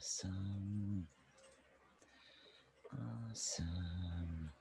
Awesome. Awesome.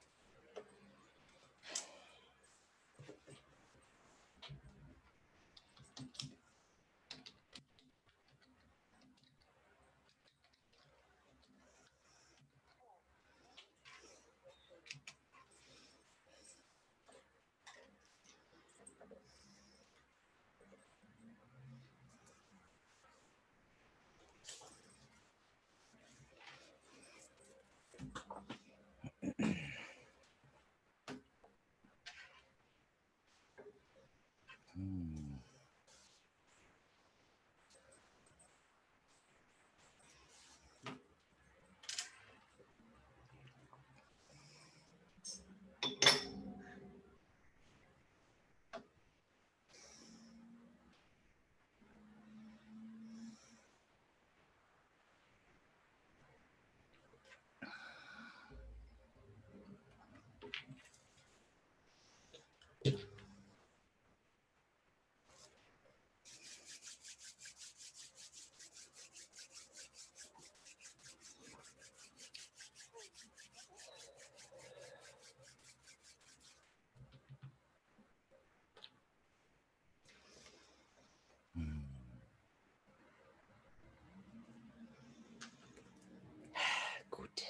Good.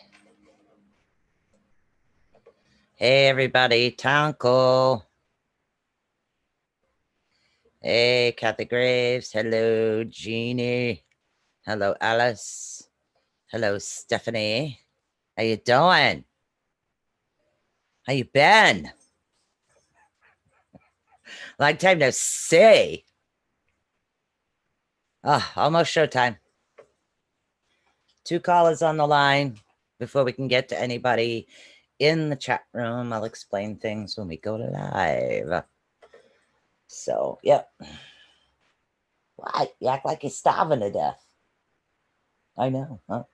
Hey, everybody. Tonko. Hey, Kathy Graves. Hello, Jeannie. Hello, Alice. Hello, Stephanie. How you doing? How you been? Long time no see. Oh, almost showtime. 2 callers on the line. Before we can get to anybody in the chat room, I'll explain things when we go live. So, yep. What? You act like you're starving to death. I know, huh?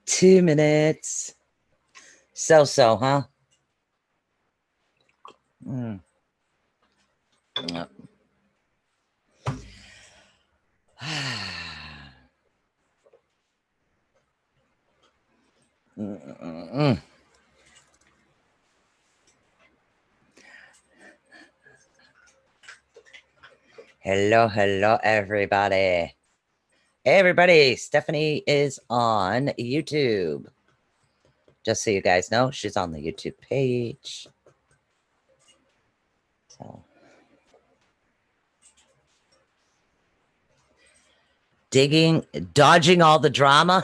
2 minutes. So, huh? Yep. Hello, hello, everybody. Hey, everybody. Stephanie is on YouTube. Just so you guys know, she's on the YouTube page. So, dodging all the drama.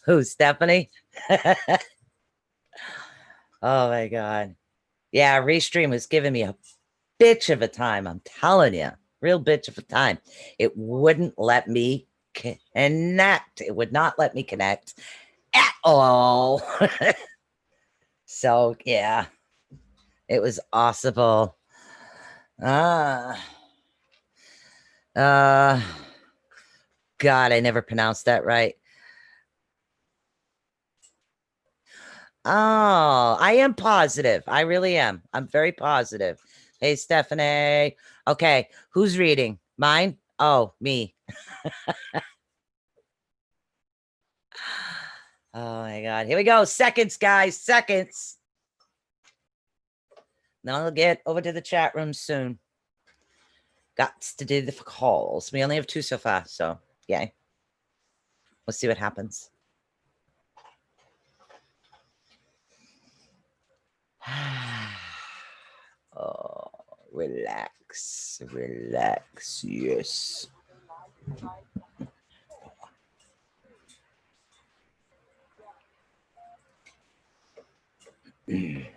Who, Stephanie? Oh my God. Yeah, Restream was giving me a bitch of a time. I'm telling you, real bitch of a time. It wouldn't let me connect. It would not let me connect at all. So yeah, it was awesome. God, I never pronounced that right. Oh, I am positive. I really am. I'm very positive. Hey, Stephanie. Okay, who's reading? Mine? Oh, me. Oh my God. Here we go. Seconds, guys. Seconds. Now I'll get over to the chat room soon. Got to do the calls. We only have 2 so far, so yay. We'll see what happens. Oh, relax. Relax. Yes. Hey,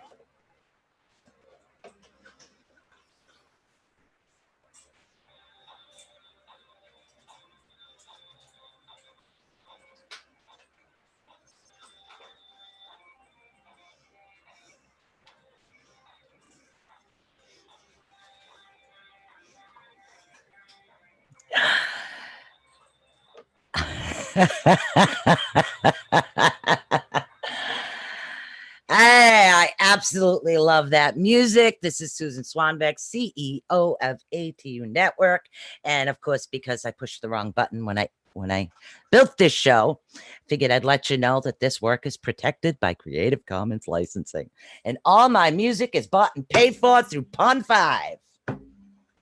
I Absolutely love that music. This is Susan Swanbeck, CEO of ATU Network. And of course, because I pushed the wrong button when I built this show, figured I'd let you know that this work is protected by Creative Commons licensing. And all my music is bought and paid for through Pond 5.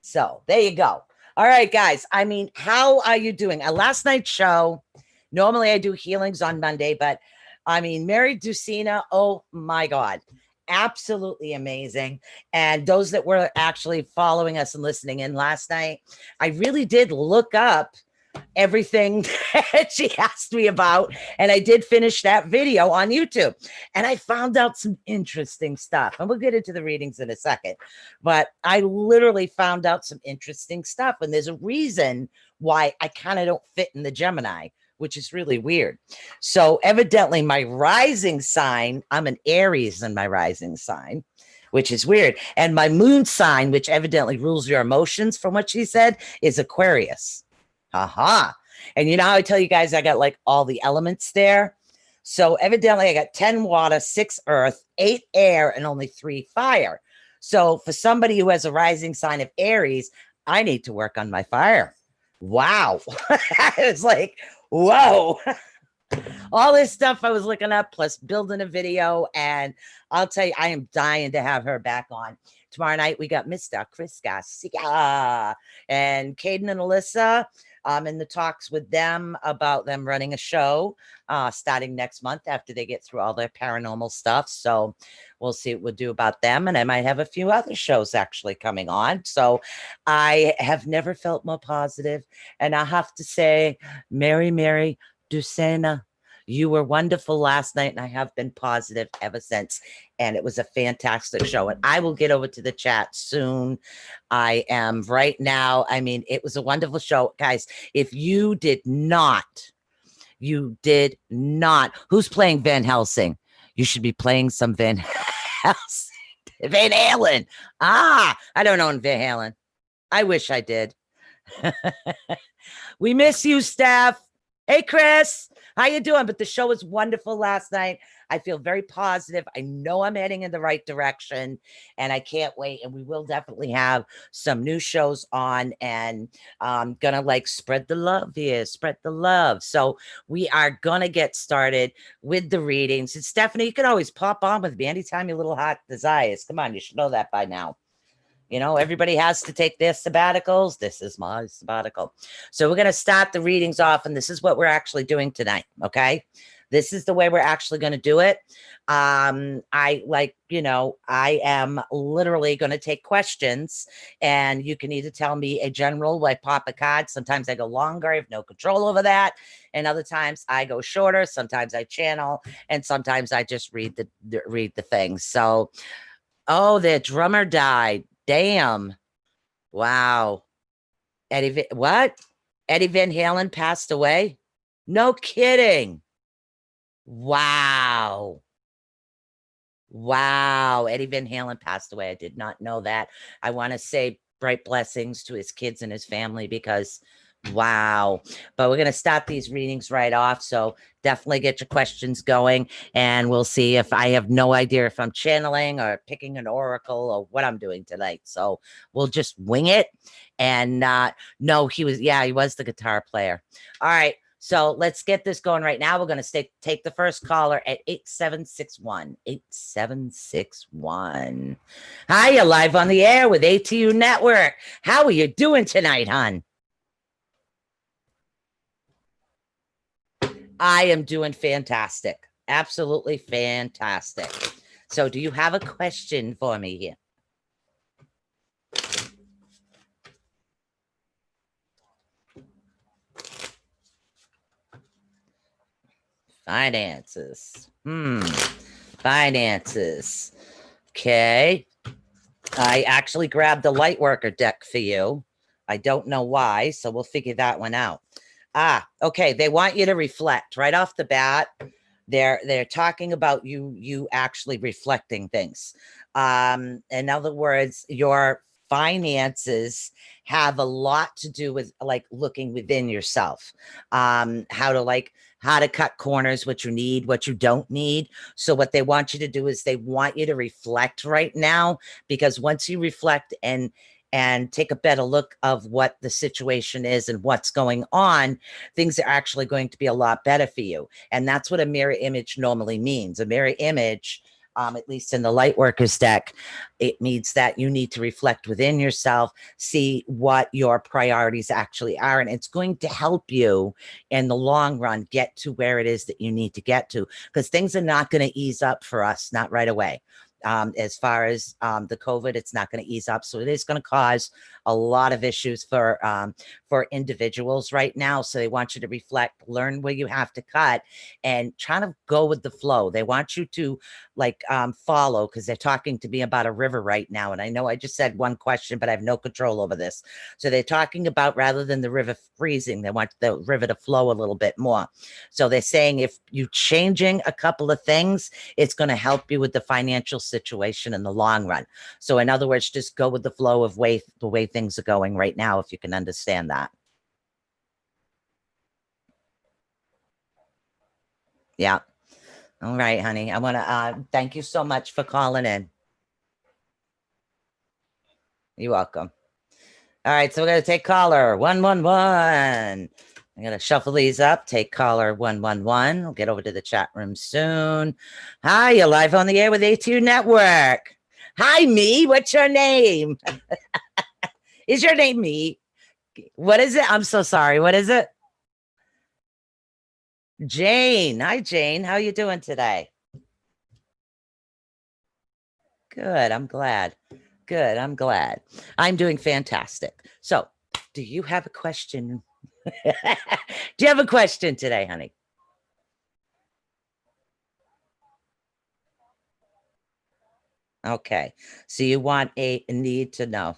So there you go. All right, guys. I mean, how are you doing? Last night's show, normally I do healings on Monday, but I mean, Mary Ducina, oh my God, absolutely amazing. And those that were actually following us and listening in last night, I really did look up everything that she asked me about. And I did finish that video on YouTube. And I found out some interesting stuff. And we'll get into the readings in a second. But I literally found out some interesting stuff. And there's a reason why I kind of don't fit in the Gemini, which is really weird. So evidently my rising sign, I'm an Aries in my rising sign, which is weird. And my moon sign, which evidently rules your emotions from what she said, is Aquarius. Aha. And you know how I tell you guys I got like all the elements there? So evidently I got 10 water, 6 earth, 8 air, and only 3 fire. So for somebody who has a rising sign of Aries, I need to work on my fire. Wow. It's like, whoa. All this stuff I was looking up, plus building a video. And I'll tell you, I am dying to have her back on. Tomorrow night, we got Mr. Chris Garcia and Caden and Alyssa. I'm in the talks with them about them running a show starting next month after they get through all their paranormal stuff. So we'll see what we'll do about them. And I might have a few other shows actually coming on. So I have never felt more positive. And I have to say, Mary Ducena, you were wonderful last night, and I have been positive ever since. And it was a fantastic show. And I will get over to the chat soon. I am right now. I mean, it was a wonderful show. Guys, if you did not, who's playing Van Helsing? You should be playing some Van Helsing. Van Halen. I don't own Van Halen. I wish I did. We miss you, Steph. Hey, Chris, how you doing? But the show was wonderful last night. I feel very positive. I know I'm heading in the right direction, and I can't wait. And we will definitely have some new shows on, and I'm gonna like spread the love here, spread the love. So we are gonna get started with the readings. And Stephanie, you can always pop on with me anytime your little heart desires. Come on, you should know that by now. You know, everybody has to take their sabbaticals. This is my sabbatical. So we're going to start the readings off, and this is what we're actually doing tonight, okay? This is the way we're actually going to do it. I am literally going to take questions, and you can either tell me a general, like pop a card. Sometimes I go longer. I have no control over that. And other times I go shorter. Sometimes I channel, and sometimes I just read the things. So, oh, the drummer died. Damn. Wow. What? Eddie Van Halen passed away? No kidding. Wow. Wow. Eddie Van Halen passed away. I did not know that. I want to say bright blessings to his kids and his family, because wow. But we're going to start these readings right off. So definitely get your questions going, and we'll see. If I have no idea if I'm channeling or picking an oracle or what I'm doing tonight. So we'll just wing it. And no, he was the guitar player. All right. So let's get this going right now. We're going to take the first caller at 8761. 8761. Hi, you're live on the air with ATU Network. How are you doing tonight, hon? I am doing fantastic. Absolutely fantastic. So do you have a question for me here? Finances. Finances. Okay. I actually grabbed the Lightworker deck for you. I don't know why, so we'll figure that one out. Okay. They want you to reflect right off the bat. They're talking about you actually reflecting things. In other words, your finances have a lot to do with like looking within yourself, how to like how to cut corners, what you need, what you don't need. So what they want you to do is they want you to reflect right now, because once you reflect and take a better look of what the situation is and what's going on, things are actually going to be a lot better for you. And that's what a mirror image normally means. A mirror image, at least in the Lightworkers deck, it means that you need to reflect within yourself, see what your priorities actually are. And it's going to help you in the long run get to where it is that you need to get to, because things are not going to ease up for us, not right away. As far as the COVID, it's not going to ease up. So it is going to cause a lot of issues for individuals right now. So they want you to reflect, learn where you have to cut, and try to go with the flow. They want you to like follow, because they're talking to me about a river right now. And I know I just said one question, but I have no control over this. So they're talking about, rather than the river freezing, they want the river to flow a little bit more. So they're saying if you changing a couple of things, it's going to help you with the financial situation in the long run. So in other words, just go with the flow of the way things are going right now, if you can understand that. Yeah. All right, honey. I want to thank you so much for calling in. You're welcome. All right, so we're going to take caller 111. I'm going to shuffle these up. Take caller 111. We'll get over to the chat room soon. Hi, you're live on the air with ATUnetwork. Hi, me. What's your name? Is your name me? What is it? I'm so sorry. What is it? Jane. Hi, Jane. How you doing today? Good. I'm glad. Good. I'm glad. I'm doing fantastic. So, do you have a question? Do you have a question today, honey? Okay. So you want a need to know.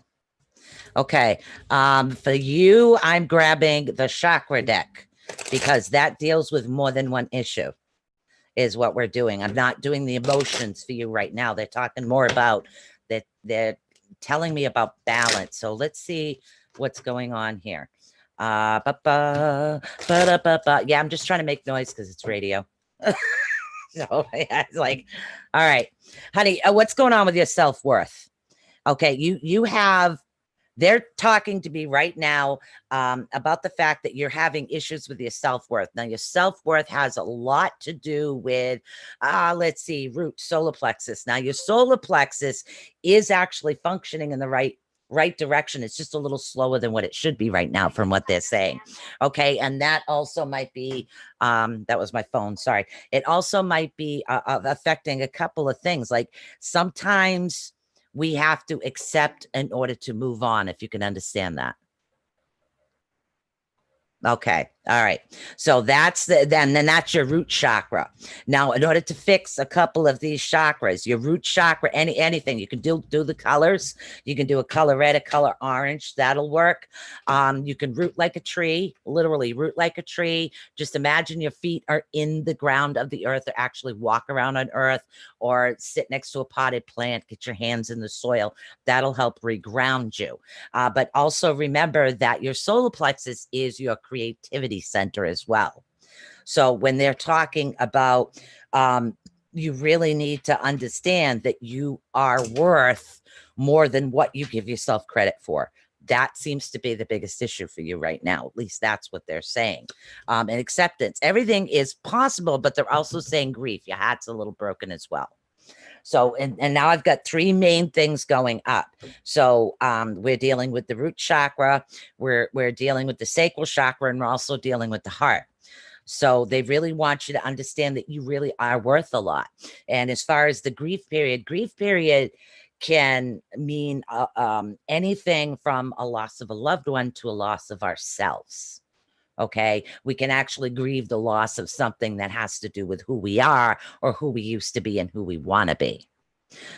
Okay. For you, I'm grabbing the chakra deck, because that deals with more than one issue, is what we're doing. I'm not doing the emotions for you right now. They're talking more about that. They're telling me about balance. So let's see what's going on here. Yeah, I'm just trying to make noise because it's radio. So yeah, it's like, all right, honey, what's going on with your self-worth? Okay, you have, they're talking to me right now about the fact that you're having issues with your self-worth. Now, your self-worth has a lot to do with, let's see, root, solar plexus. Now, your solar plexus is actually functioning in the right direction. It's just a little slower than what it should be right now, from what they're saying. Okay, and that also might be, that was my phone, sorry. It also might be affecting a couple of things. Like sometimes we have to accept in order to move on, if you can understand that. Okay. All right. So that's then that's your root chakra. Now, in order to fix a couple of these chakras, your root chakra, anything, you can do the colors. You can do a color red, a color orange. That'll work. You can root like a tree, literally root like a tree. Just imagine your feet are in the ground of the earth, or actually walk around on earth, or sit next to a potted plant, get your hands in the soil. That'll help reground you. But also remember that your solar plexus is your creativity center as well. So when they're talking about, you really need to understand that you are worth more than what you give yourself credit for. That seems to be the biggest issue for you right now. At least that's what they're saying. And acceptance. Everything is possible, but they're also saying grief. Your heart's a little broken as well. So, and now I've got three main things going up. So we're dealing with the root chakra, we're dealing with the sacral chakra, and we're also dealing with the heart. So they really want you to understand that you really are worth a lot. And as far as the grief period can mean anything from a loss of a loved one to a loss of ourselves. Okay, we can actually grieve the loss of something that has to do with who we are, or who we used to be, and who we want to be.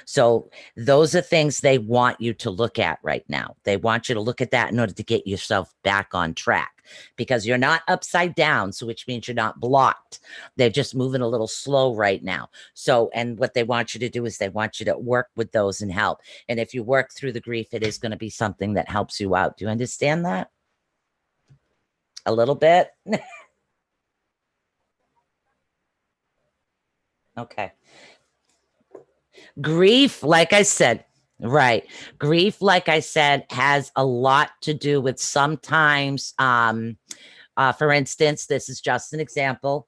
So those are things they want you to look at right now. They want you to look at that in order to get yourself back on track, because you're not upside down. So which means you're not blocked. They're just moving a little slow right now. So, and what they want you to do is they want you to work with those and help. And if you work through the grief, it is going to be something that helps you out. Do you understand that? A little bit? Okay. Grief, like I said, right. Grief, like I said, has a lot to do with sometimes, for instance, this is just an example.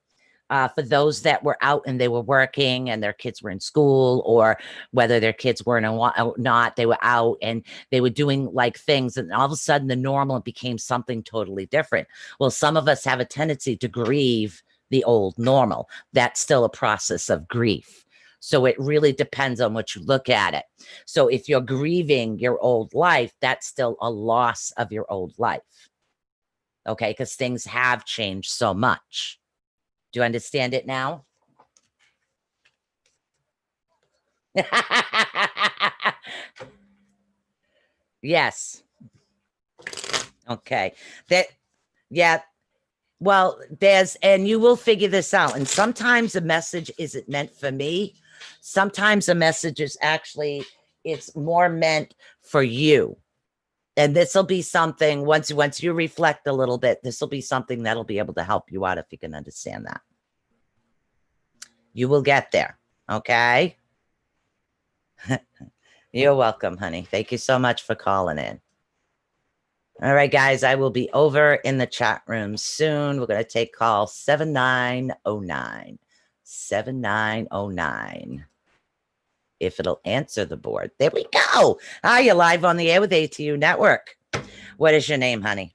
For those that were out and they were working and their kids were in school, or whether their kids were not, they were out and they were doing like things, and all of a sudden the normal became something totally different. Well, some of us have a tendency to grieve the old normal. That's still a process of grief. So it really depends on what you look at it. So if you're grieving your old life, that's still a loss of your old life. Okay, because things have changed so much. Do you understand it now? Yes. Okay. That, yeah. Well, and you will figure this out. And sometimes a message isn't meant for me. Sometimes a message is actually, it's more meant for you. And this will be something, once you reflect a little bit, this will be something that'll be able to help you out if you can understand that. You will get there. Okay. You're welcome, honey. Thank you so much for calling in. All right, guys, I will be over in the chat room soon. We're going to take call 7909. 7909. If it'll answer the board. There we go. Ah, you're live on the air with ATU Network. What is your name, honey?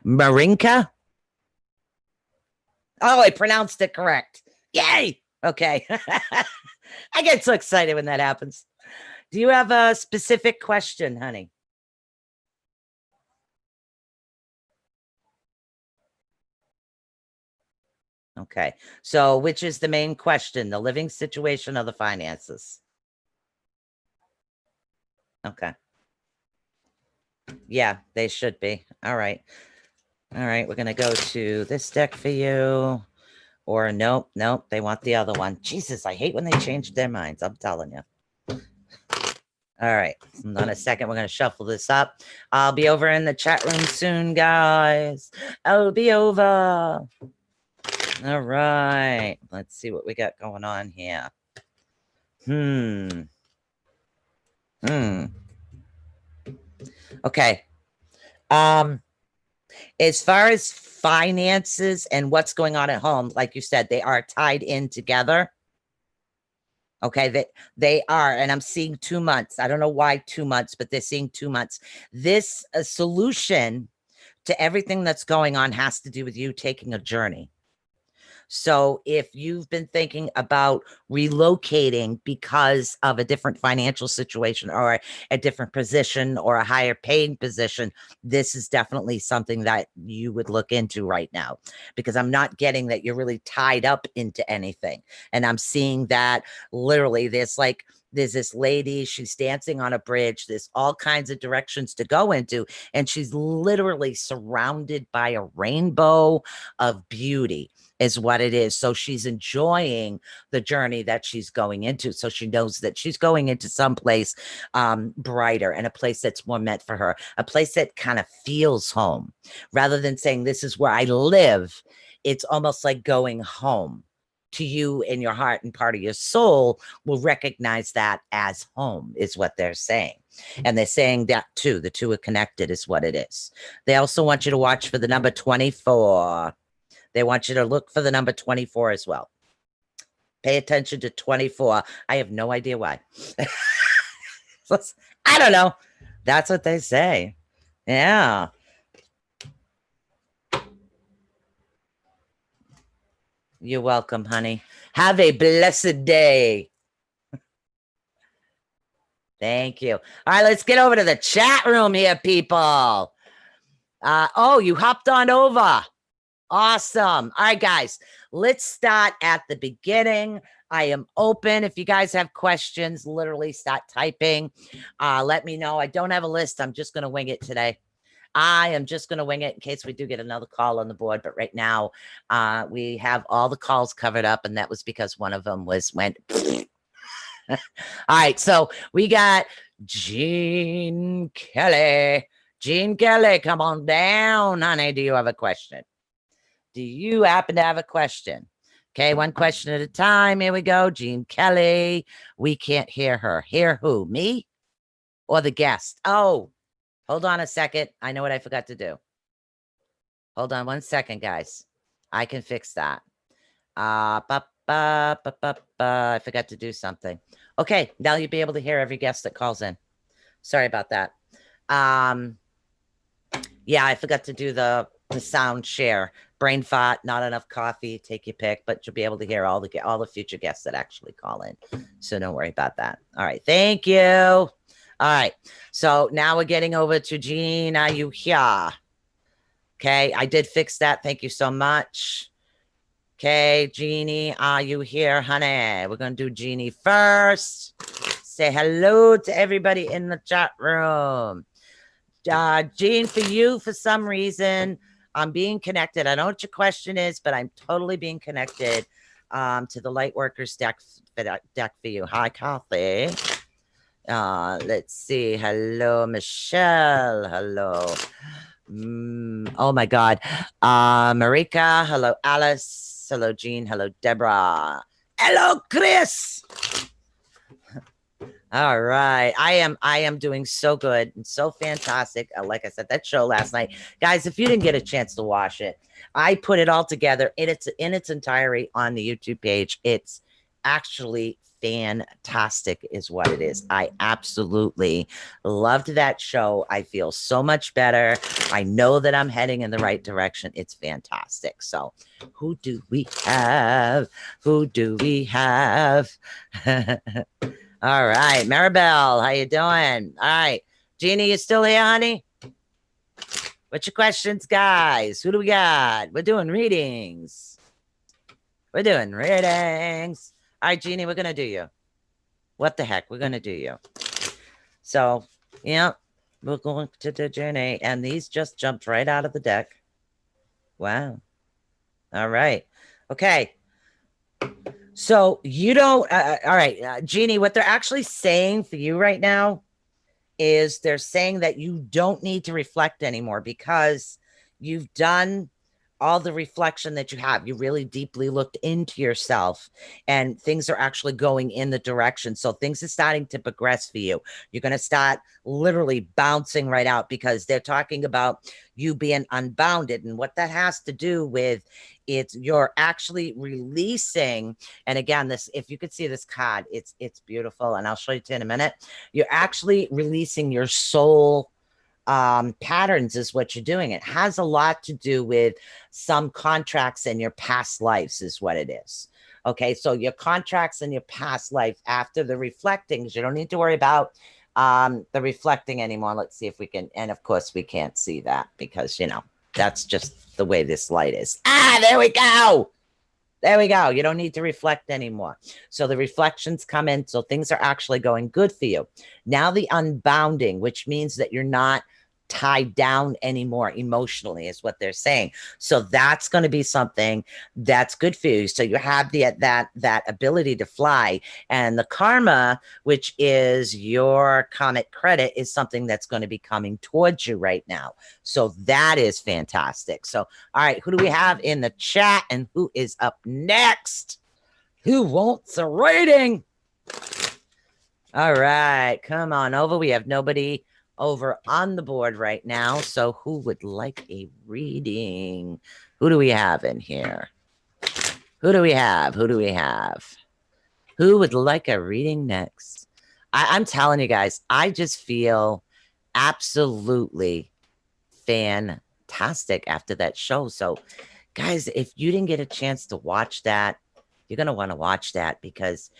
Marinka? Oh, I pronounced it correct. Yay. Okay. I get so excited when that happens. Do you have a specific question, honey? Okay. So which is the main question? The living situation or the finances? Okay. Yeah, they should be. All right. All right. We're going to go to this deck for you. Or nope, they want the other one. Jesus, I hate when they change their minds. I'm telling you. All right. Hold on a second. We're going to shuffle this up. I'll be over in the chat room soon, guys. I'll be over. All right. Let's see what we got going on here. Okay. As far as finances and what's going on at home, like you said, they are tied in together. Okay, they are, and I'm seeing 2 months. I don't know why 2 months, but they're seeing 2 months. This solution to everything that's going on has to do with you taking a journey. So if you've been thinking about relocating because of a different financial situation or a different position or a higher paying position, this is definitely something that you would look into right now, because I'm not getting that you're really tied up into anything. And I'm seeing that literally there's this lady, she's dancing on a bridge. There's all kinds of directions to go into. And she's literally surrounded by a rainbow of beauty is what it is. So she's enjoying the journey that she's going into. So she knows that she's going into someplace brighter and a place that's more meant for her, a place that kind of feels home. Rather than saying, this is where I live, it's almost like going home. To you in your heart, and part of your soul will recognize that as home, is what they're saying. And they're saying that too. The two are connected is what it is. They also want you to watch for the number 24. They want you to look for the number 24 as well. Pay attention to 24. I have no idea why. I don't know. That's what they say. Yeah. You're welcome, honey. Have a blessed day. Thank you. All right, let's get over to the chat room here, people. Oh, you hopped on over. Awesome. All right, guys, let's start at the beginning. I am open. If you guys have questions, literally start typing. Let me know. I don't have a list. I'm just going to wing it today. I am just going to wing it in case we do get another call on the board. But right now, we have all the calls covered up, and that was because one of them went. All right, so we got Jean Kelly. Jean Kelly, come on down, honey. Do you have a question? Do you happen to have a question? Okay, one question at a time. Here we go. Jean Kelly. We can't hear her. Hear who? Me or the guest? Oh, hold on a second. I know what I forgot to do. Hold on 1 second, guys. I can fix that. I forgot to do something. Okay, now you'll be able to hear every guest that calls in. Sorry about that. Yeah, I forgot to do the sound share. Brain fart, not enough coffee, take your pick, but you'll be able to hear all the future guests that actually call in. So don't worry about that. All right, thank you. All right, so now we're getting over to Jean. Are you here? Okay, I did fix that. Thank you so much. Okay, Jeannie, are you here, honey? We're going to do Jeannie first. Say hello to everybody in the chat room. Jean, for you, for some reason, I'm being connected. I don't know what your question is, but I'm totally being connected to the Lightworkers deck for you. Hi, Kathy. Let's see. Hello, Michelle. Hello. Oh my God. Marika. Hello, Alice. Hello, Jean. Hello, Deborah. Hello, Chris. All right. I am doing so good and so fantastic. Like I said, that show last night, guys, if you didn't get a chance to watch it, I put it all together in its entirety on the YouTube page. It's actually fantastic is what it is. I absolutely loved that show. I feel so much better. I know that I'm heading in the right direction. It's fantastic. So who do we have? Who do we have? All right, Maribel, how you doing? All right, Jeannie, you still here, honey? What's your questions, guys? Who do we got? We're doing readings. We're doing readings. All right, Jeannie, we're going to do you. What the heck? We're going to do you. So, yeah, we're going to the journey. And these just jumped right out of the deck. Wow. All right. Okay. So you don't, all right, Jeannie, what they're actually saying for you right now is they're saying that you don't need to reflect anymore because you've done all the reflection that you have. You really deeply looked into yourself and things are actually going in the direction. So things are starting to progress for you. You're going to start literally bouncing right out because they're talking about you being unbounded. And what that has to do with you're actually releasing. And again, this, if you could see this card, it's beautiful. And I'll show you in a minute. You're actually releasing your soul patterns is what you're doing. It has a lot to do with some contracts in your past lives is what it is. Okay, so your contracts in your past life after the reflecting, you don't need to worry about the reflecting anymore. Let's see if we can, and of course we can't see that because, you know, that's just the way this light is. There we go. There we go. You don't need to reflect anymore. So the reflections come in. So things are actually going good for you. Now the unbounding, which means that you're not tied down anymore emotionally is what they're saying. So that's going to be something that's good for you. So you have that ability to fly, and the karma, which is your karmic credit, is something that's going to be coming towards you right now. So that is fantastic. So, all right, who do we have in the chat and who is up next? Who wants a reading? All right, come on over. We have nobody over on the board right now. So who would like a reading? Who do we have in here? Who do we have? Who do we have? Who would like a reading next? I'm telling you guys, I just feel absolutely fantastic after that show. So guys, if you didn't get a chance to watch that, you're going to want to watch that because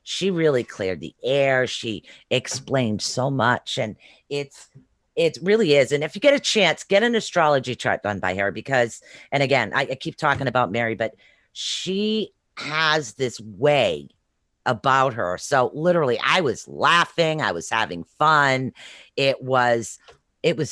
she really cleared the air. She explained so much, and it really is. And if you get a chance, get an astrology chart done by her because, and again, I keep talking about Mary, but she has this way about her. So literally, I was laughing. I was having fun. It was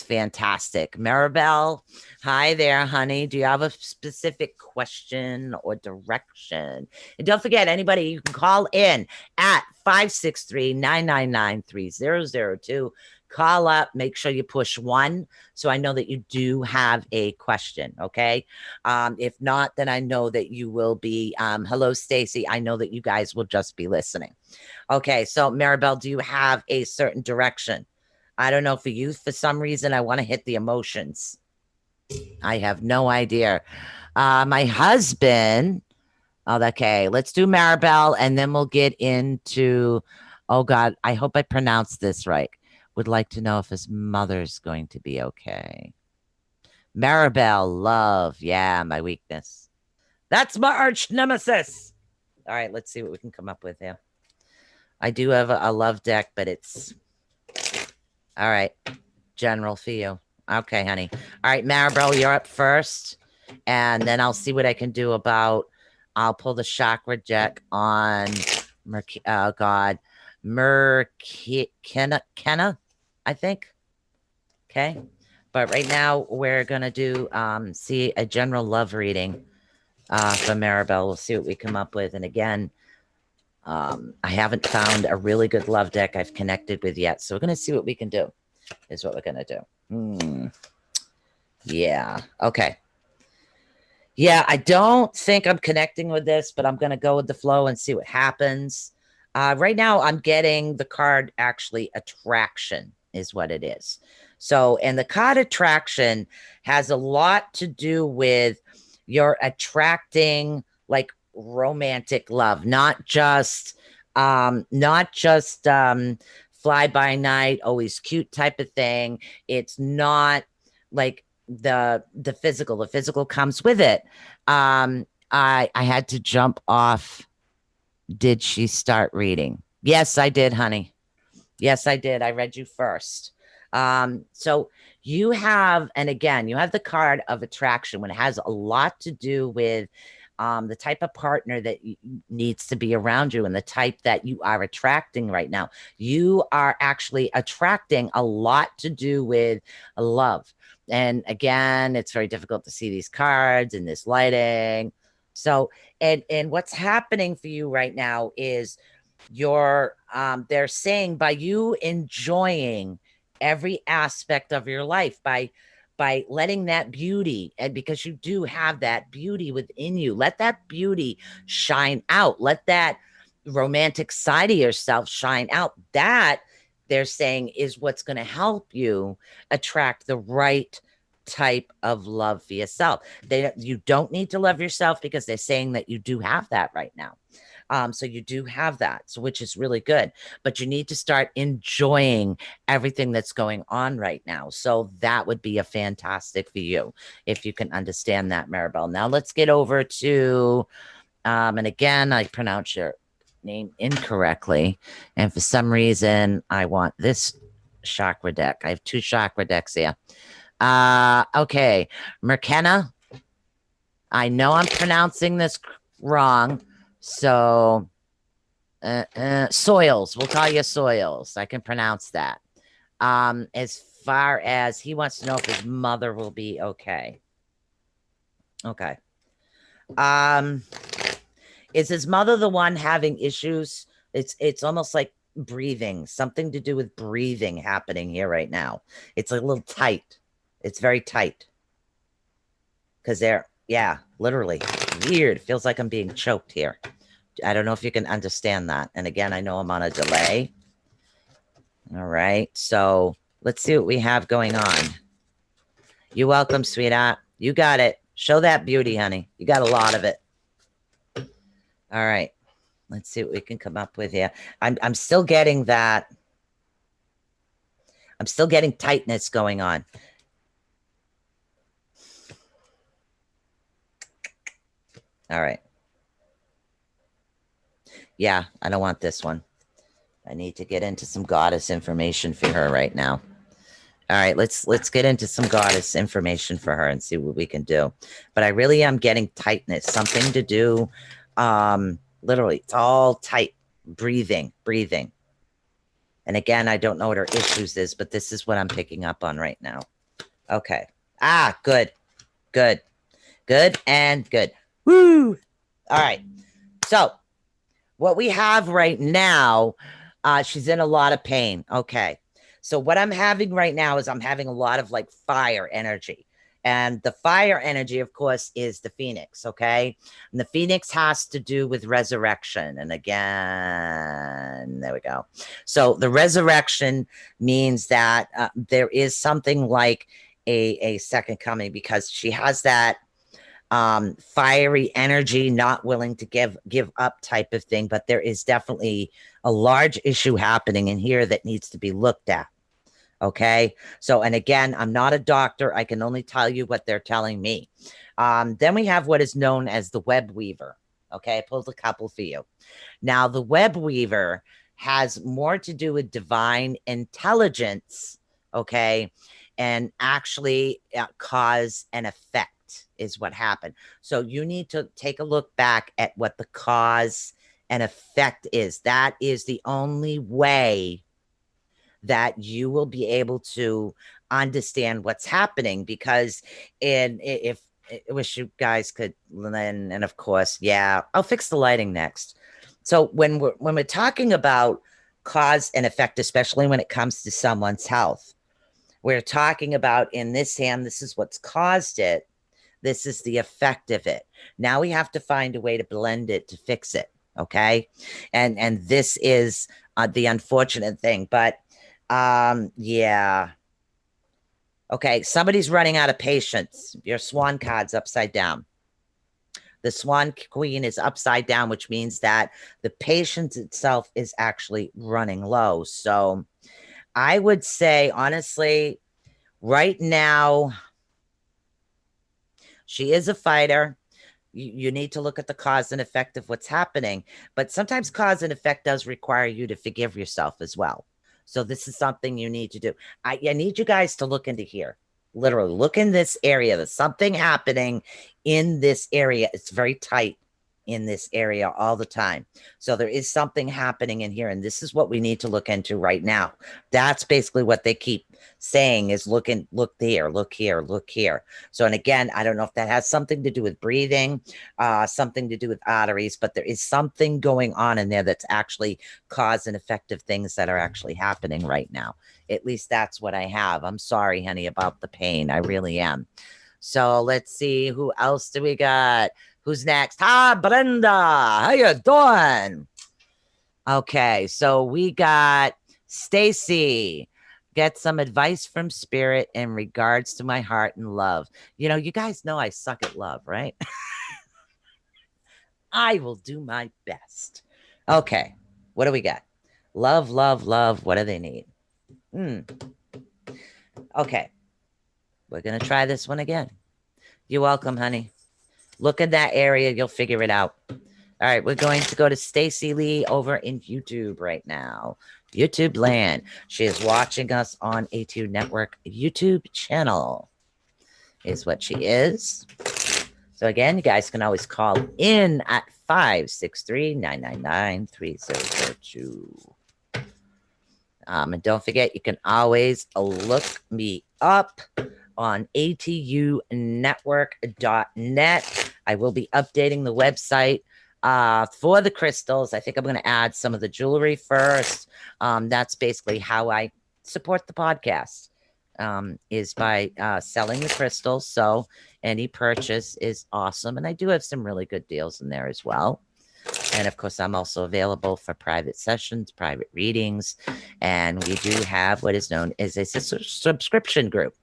fantastic. Maribel, hi there, honey. Do you have a specific question or direction? And don't forget, anybody, you can call in at 563-999-3002. call up, make sure you push 1 so I know that you do have a question, okay? If not, then I know that you will be, hello, Stacy. I know that you guys will just be listening. Okay, so Maribel, do you have a certain direction? I don't know, for you, for some reason, I want to hit the emotions. I have no idea. My husband, oh, okay, let's do Maribel and then we'll get into, oh God, I hope I pronounced this right. Would like to know if his mother's going to be okay. Maribel, love. Yeah, my weakness. That's my arch nemesis. All right, let's see what we can come up with here. I do have a love deck, but it's all right. General for you. Okay, honey. All right, Maribel, you're up first. And then I'll see what I can do about, I'll pull the chakra deck on, oh God, Kenna, I think. Okay. But right now we're going to do, see a general love reading for Maribel. We'll see what we come up with. And again, I haven't found a really good love deck I've connected with yet. So we're going to see what we can do, is what we're going to do. Yeah. Okay. Yeah, I don't think I'm connecting with this, but I'm going to go with the flow and see what happens. Right now, I'm getting the card, actually, attraction is what it is. So, and the card attraction has a lot to do with you're attracting like romantic love, not just fly by night, always cute type of thing. It's not like the physical comes with it. I had to jump off. Did she start reading? Yes, I did, honey. Yes, I did. I read you first. So you have, and again, you have the card of attraction when it has a lot to do with the type of partner that needs to be around you and the type that you are attracting right now. You are actually attracting a lot to do with love. And again, it's very difficult to see these cards in this lighting. So, and what's happening for you right now is you're, they're saying by you enjoying every aspect of your life, by letting that beauty, and because you do have that beauty within you, let that beauty shine out. Let that romantic side of yourself shine out. That, they're saying, is what's going to help you attract the right type of love for yourself. You don't need to love yourself because they're saying that you do have that right now. So you do have that, so which is really good, but you need to start enjoying everything that's going on right now. So that would be a fantastic for you if you can understand that, Maribel. Now let's get over to, and again, I pronounce your name incorrectly, and for some reason, I want this chakra deck. I have 2 chakra decks here. Okay, McKenna. I know I'm pronouncing this wrong. So, soils, we'll call you soils. I can pronounce that. As far as he wants to know if his mother will be okay. Okay. Is his mother the one having issues? It's almost like breathing, something to do with breathing happening here right now. It's a little tight. It's very tight. Because they're, yeah, literally weird. Feels like I'm being choked here. I don't know if you can understand that. And again, I know I'm on a delay. All right. So let's see what we have going on. You're welcome, sweetheart. You got it. Show that beauty, honey. You got a lot of it. All right. Let's see what we can come up with here. I'm still getting that. I'm still getting tightness going on. All right. Yeah, I don't want this one. I need to get into some goddess information for her right now. All right, let's get into some goddess information for her and see what we can do. But I really am getting tightness, something to do. Literally, it's all tight. Breathing. And again, I don't know what her issues is, but this is what I'm picking up on right now. Okay. Good. And good. Woo! All right. So what we have right now, she's in a lot of pain. Okay. So what I'm having right now is I'm having a lot of like fire energy. And the fire energy, of course, is the phoenix, okay? And the phoenix has to do with resurrection. And again, there we go. So the resurrection means that there is something like a second coming, because she has that fiery energy, not willing to give up type of thing. But there is definitely a large issue happening in here that needs to be looked at. Okay. So, and again, I'm not a doctor. I can only tell you what they're telling me. Then we have what is known as the web weaver. Okay. I pulled a couple for you. Now, the web weaver has more to do with divine intelligence. Okay. And actually cause and effect is what happened. So you need to take a look back at what the cause and effect is. That is the only way that you will be able to understand what's happening. Because if I wish you guys could, and of course, yeah, I'll fix the lighting next. So when we're talking about cause and effect, especially when it comes to someone's health, we're talking about, in this hand, this is what's caused it. This is the effect of it. Now we have to find a way to blend it to fix it. Okay. And this is the unfortunate thing. But yeah. Okay, somebody's running out of patience. Your swan card's upside down. The swan queen is upside down, which means that the patience itself is actually running low. So I would say, honestly, right now, she is a fighter. You need to look at the cause and effect of what's happening. But sometimes cause and effect does require you to forgive yourself as well. So this is something you need to do. I need you guys to look into here. Literally look in this area. There's something happening in this area. It's very tight in this area all the time. So there is something happening in here. And this is what we need to look into right now. That's basically what they keep saying is look there, look here, look here. So, and again, I don't know if that has something to do with breathing, something to do with arteries, but there is something going on in there that's actually cause and effect of things that are actually happening right now. At least that's what I have. I'm sorry, honey, about the pain. I really am. So let's see, who else do we got? Who's next? Hi, Brenda. How you doing? Okay, so we got Stacy. Get some advice from spirit in regards to my heart and love. You know, you guys know I suck at love, right? I will do my best. Okay, what do we got? Love, love, love. What do they need? Okay, we're going to try this one again. You're welcome, honey. Look at that area. You'll figure it out. All right, we're going to go to Stacy Lee over in YouTube right now. YouTube land. She is watching us on ATUnetwork YouTube channel is what she is. So again, you guys can always call in at 563-999-3002. And don't forget, you can always look me up on ATUnetwork.net. I will be updating the website for the crystals. I think I'm going to add some of the jewelry first. That's basically how I support the podcast, is by selling the crystals. So any purchase is awesome. And I do have some really good deals in there as well. And of course, I'm also available for private sessions, private readings. And we do have what is known as a subscription group.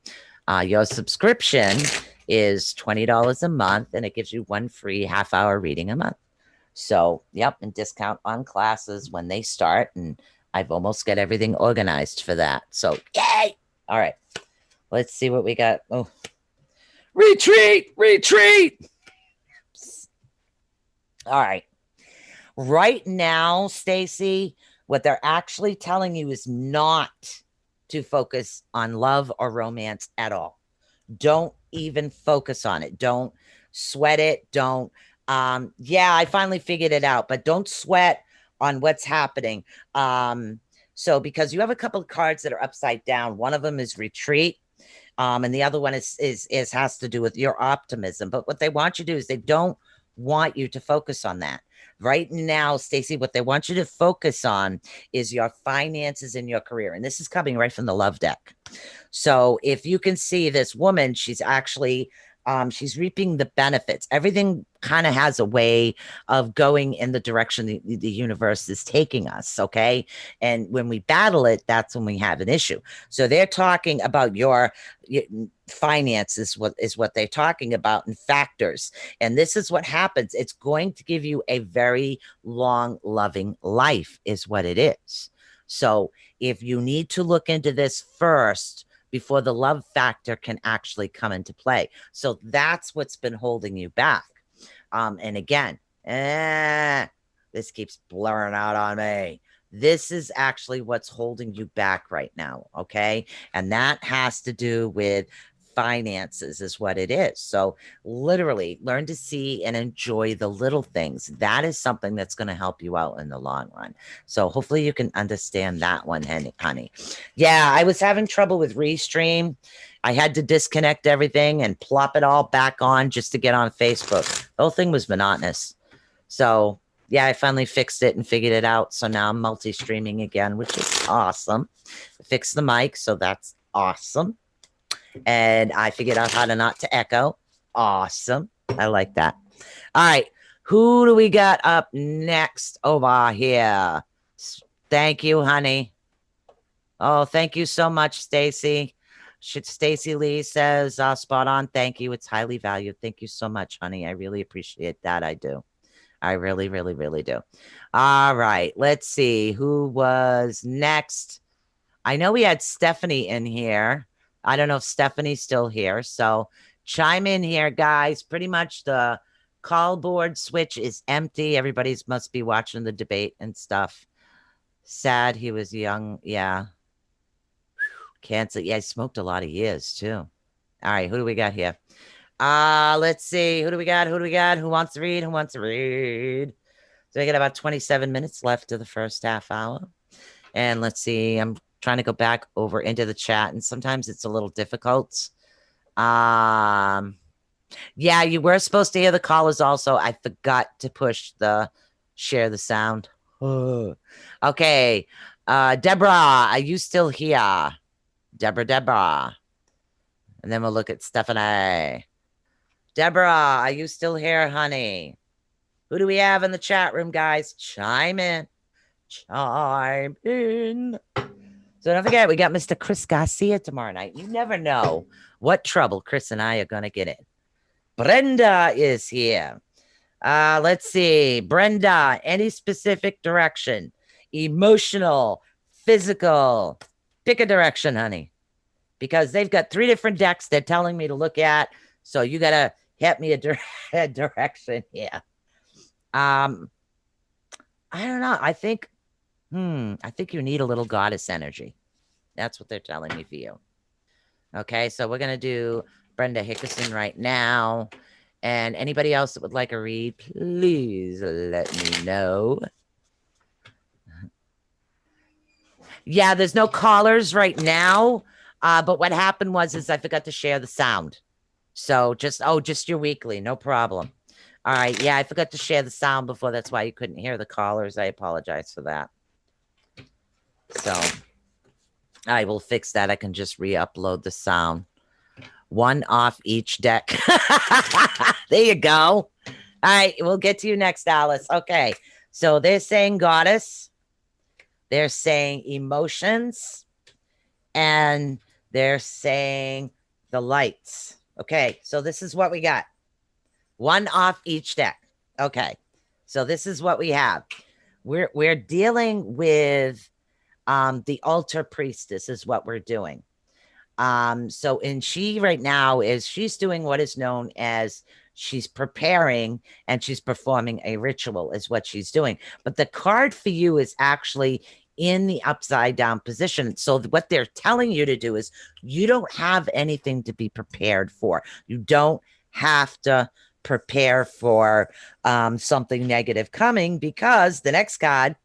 Your subscription is $20 a month, and it gives you one free half-hour reading a month. So, yep, and discount on classes when they start. And I've almost got everything organized for that. So, yay! All right, let's see what we got. Oh, retreat, retreat. All right. Right now, Stacy, what they're actually telling you is not to focus on love or romance at all. Don't even focus on it. Don't sweat it. Don't, yeah, I finally figured it out, but don't sweat on what's happening. So because you have a couple of cards that are upside down, one of them is retreat. And the other one is has to do with your optimism. But what they want you to do is they don't want you to focus on that. Right now, Stacey, what they want you to focus on is your finances and your career. And this is coming right from the love deck. So if you can see this woman, she's actually she's reaping the benefits. Everything kind of has a way of going in the direction the universe is taking us. Okay. And when we battle it, that's when we have an issue. So they're talking about your finances, what is what they're talking about, and factors. And this is what happens. It's going to give you a very long, loving life, is what it is. So if you need to look into this first, before the love factor can actually come into play. So that's what's been holding you back. And again, this keeps blurring out on me. This is actually what's holding you back right now. Okay. And that has to do with finances, is what it is. So literally learn to see and enjoy the little things. That is something that's going to help you out in the long run. So hopefully you can understand that one, honey. Yeah, I was having trouble with Restream. I had to disconnect everything and plop it all back on just to get on Facebook. The whole thing was monotonous. So yeah, I finally fixed it and figured it out. So now I'm multi-streaming again, which is awesome. Fixed the mic, so that's awesome. And I figured out how to not to echo. Awesome. I like that. All right. Who do we got up next over here? Thank you, honey. Oh, thank you so much, Stacy. Stacy Lee says, spot on. Thank you. It's highly valued. Thank you so much, honey. I really appreciate that. I do. I really, really, really do. All right. Let's see who was next. I know we had Stephanie in here. I don't know if Stephanie's still here. So chime in here, guys. Pretty much the call board switch is empty. Everybody's must be watching the debate and stuff. Sad he was young. Yeah. Cancer. Yeah, he smoked a lot of years too. All right. Who do we got here? Let's see. Who do we got? Who do we got? Who wants to read? Who wants to read? So we got about 27 minutes left of the first half hour. And let's see. I'm trying to go back over into the chat, and sometimes it's a little difficult. Yeah, you were supposed to hear the callers also. I forgot to push the share the sound. Okay. Deborah, are you still here? Deborah. And then we'll look at Stephanie. Deborah, are you still here, honey? Who do we have in the chat room, guys? Chime in. Chime in. So don't forget, we got Mr. Chris Garcia tomorrow night. You never know what trouble Chris and I are going to get in. Brenda is here. Let's see. Brenda, any specific direction? Emotional, physical. Pick a direction, honey. Because they've got 3 different decks they're telling me to look at. So you got to hit me a direction here. I don't know. I think you need a little goddess energy. That's what they're telling me for you. Okay, so we're going to do Brenda Hickerson right now. And anybody else that would like a read, please let me know. Yeah, there's no callers right now. But what happened was I forgot to share the sound. So just your weekly, no problem. All right, yeah, I forgot to share the sound before. That's why you couldn't hear the callers. I apologize for that. So I will fix that. I can just re-upload the sound. 1 off each deck. There you go. All right, we'll get to you next, Alice. Okay, so they're saying goddess. They're saying emotions. And they're saying the lights. Okay, so this is what we got. 1 off each deck. Okay, so this is what we have. We're dealing with the altar priestess is what we're doing. So she right now she's doing what is known as she's preparing and she's performing a ritual is what she's doing. But the card for you is actually in the upside down position. So what they're telling you to do is you don't have anything to be prepared for. You don't have to prepare for something negative coming, because the next card,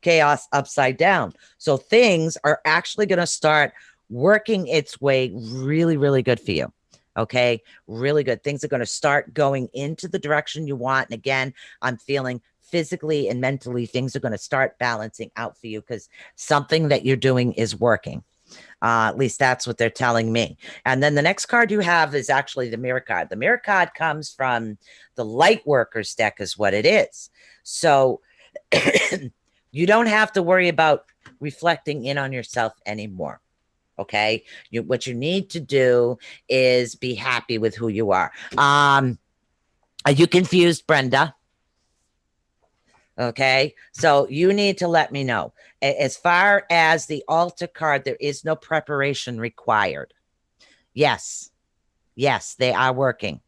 chaos upside down. So things are actually going to start working its way really, really good for you. Okay, really good. Things are going to start going into the direction you want. And again, I'm feeling physically and mentally, things are going to start balancing out for you because something that you're doing is working. At least that's what they're telling me. And then the next card you have is actually the Mirror card. The Mirror card comes from the Light Workers deck, is what it is. So you don't have to worry about reflecting in on yourself anymore. Okay, what you need to do is be happy with who you are. Are you confused, Brenda? Okay, so you need to let me know. As far as the altar card, there is no preparation required. Yes, they are working.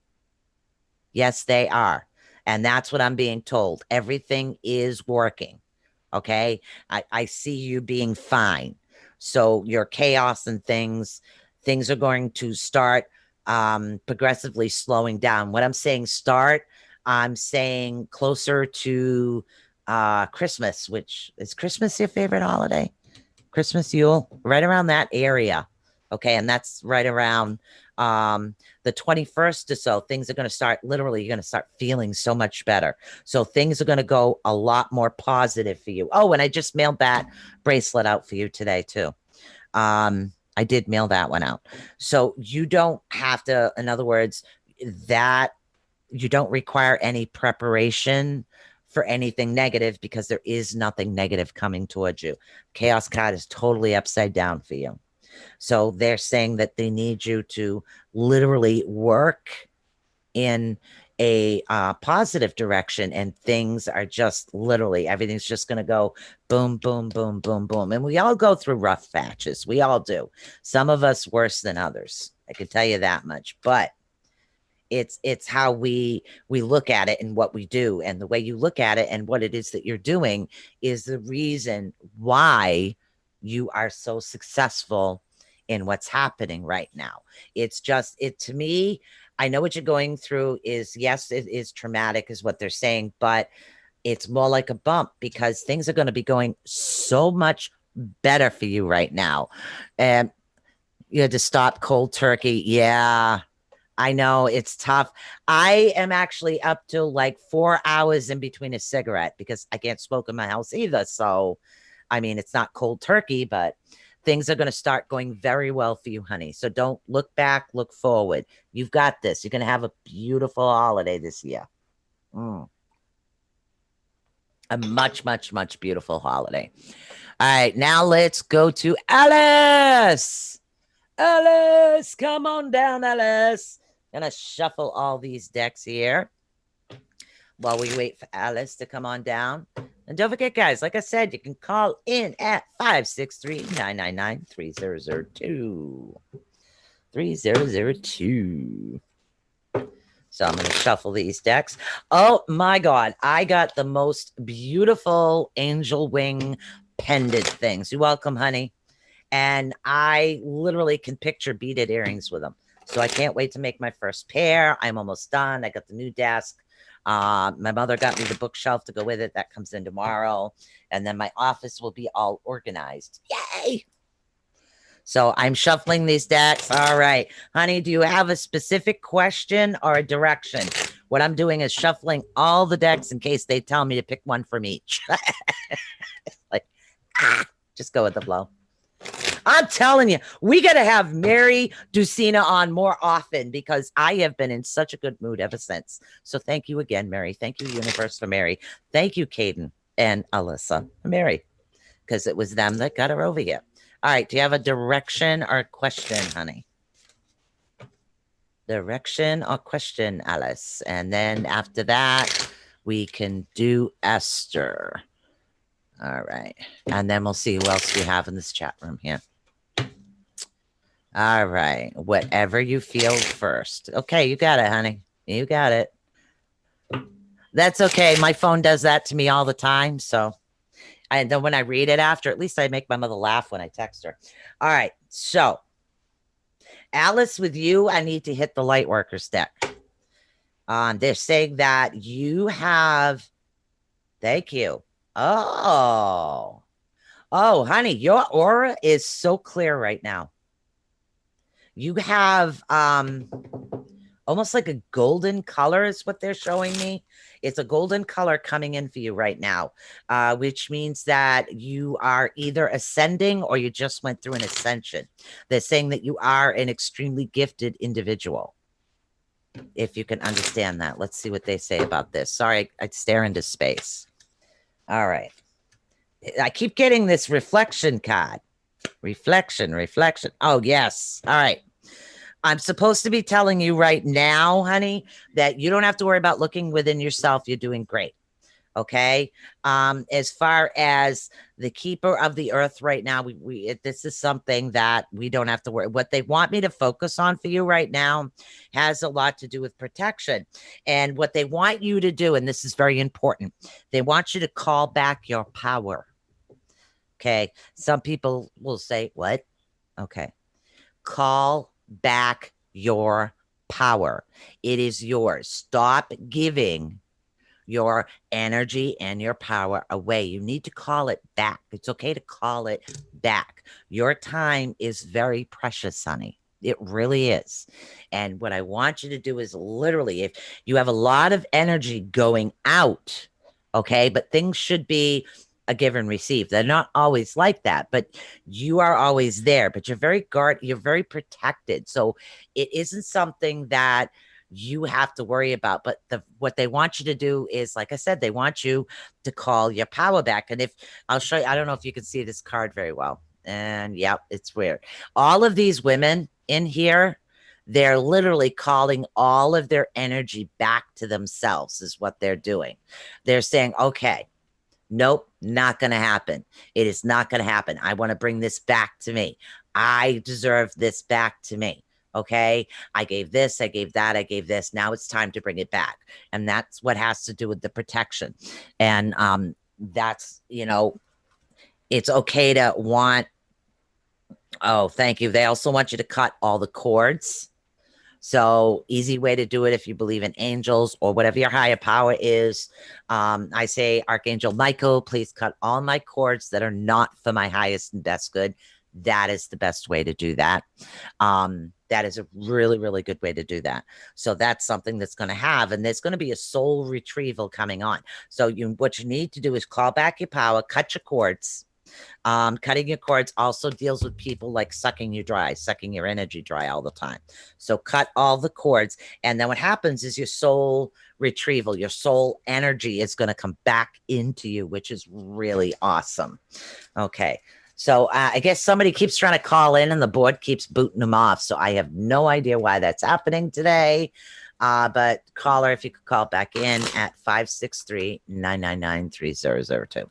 Yes, they are. And that's what I'm being told. Everything is working. Okay, I see you being fine. So your chaos and things are going to start progressively slowing down. What I'm saying start, I'm saying closer to Christmas, which is Christmas your favorite holiday? Christmas, Yule, right around that area. Okay, and that's right around the 21st or so. Things are going to start, literally, you're going to start feeling so much better. So things are going to go a lot more positive for you. Oh, and I just mailed that bracelet out for you today too. I did mail that one out. So you don't have to, in other words, that you don't require any preparation for anything negative because there is nothing negative coming towards you. Chaos card is totally upside down for you. So they're saying that they need you to literally work in a positive direction, and things are just literally, everything's just going to go boom, boom, boom, boom, boom. And we all go through rough patches. We all do. Some of us worse than others. I can tell you that much. But it's how we look at it and what we do, and the way you look at it and what it is that you're doing is the reason why you are so successful in what's happening right now. It's just, it to me, I know what you're going through is, yes, it is traumatic is what they're saying, but it's more like a bump because things are going to be going so much better for you right now. And you had to stop cold turkey. Yeah, I know it's tough. I am actually up to like 4 hours in between a cigarette because I can't smoke in my house either. So, I mean, it's not cold turkey, but things are going to start going very well for you, honey. So don't look back, look forward. You've got this. You're going to have a beautiful holiday this year. A much, much, much beautiful holiday. All right, now let's go to Alice. Alice, come on down, Alice. Gonna shuffle all these decks here while we wait for Alice to come on down. And don't forget, guys, like I said, you can call in at 563-999-3002. 3002. So I'm going to shuffle these decks. Oh my God. I got the most beautiful angel wing pendant things. You're welcome, honey. And I literally can picture beaded earrings with them. So I can't wait to make my first pair. I'm almost done. I got the new desk. My mother got me the bookshelf to go with it. That comes in tomorrow. And then my office will be all organized. Yay! So I'm shuffling these decks. All right. Honey, do you have a specific question or a direction? What I'm doing is shuffling all the decks in case they tell me to pick one from each. Like, just go with the flow. I'm telling you, we got to have Mary Ducina on more often because I have been in such a good mood ever since. So thank you again, Mary. Thank you, Universe, for Mary. Thank you, Caden and Alyssa, for Mary, because it was them that got her over here. All right. Do you have a direction or a question, honey? Direction or question, Alice. And then after that, we can do Esther. All right. And then we'll see who else we have in this chat room here. All right. Whatever you feel first. Okay. You got it, honey. You got it. That's okay. My phone does that to me all the time. So, and then when I read it after, at least I make my mother laugh when I text her. All right. So, Alice, with you, I need to hit the Lightworkers deck. They're saying that you have, thank you. Oh, honey, your aura is so clear right now. You have almost like a golden color is what they're showing me. It's a golden color coming in for you right now, which means that you are either ascending or you just went through an ascension. They're saying that you are an extremely gifted individual. If you can understand that. Let's see what they say about this. Sorry, I stare into space. All right. I keep getting this reflection card. Reflection. Oh, yes. All right. I'm supposed to be telling you right now, honey, that you don't have to worry about looking within yourself. You're doing great. Okay. As far as the keeper of the earth right now, this is something that we don't have to worry. What they want me to focus on for you right now has a lot to do with protection. And what they want you to do, and this is very important, they want you to call back your power. Okay. Some people will say, what? Okay. Call back your power. It is yours. Stop giving your energy and your power away. You need to call it back. It's okay to call it back. Your time is very precious, honey. It really is. And what I want you to do is literally, if you have a lot of energy going out, okay, but things should be a give and receive. They're not always like that, but you are always there, but you're very protected. So it isn't something that you have to worry about. But what they want you to do is, like I said, they want you to call your power back. And if I'll show you, I don't know if you can see this card very well. And yeah, it's weird. All of these women in here, they're literally calling all of their energy back to themselves, is what they're doing. They're saying, okay, nope, not going to happen. It is not going to happen. I want to bring this back to me. I deserve this back to me. Okay. I gave this, I gave that, I gave this. Now it's time to bring it back. And that's what has to do with the protection. And that's, it's okay to want. Oh, thank you. They also want you to cut all the cords. So easy way to do it if you believe in angels or whatever your higher power is. I say, Archangel Michael, please cut all my cords that are not for my highest and best good. That is the best way to do that. That is a really, really good way to do that. So that's something that's going to have, and there's going to be a soul retrieval coming on. So what you need to do is call back your power, cut your cords. Cutting your cords also deals with people like sucking you dry, sucking your energy dry all the time. So cut all the cords. And then what happens is your soul retrieval, your soul energy is going to come back into you, which is really awesome. Okay. So I guess somebody keeps trying to call in and the board keeps booting them off. So I have no idea why that's happening today. But caller, if you could call back in at 563-999-3002.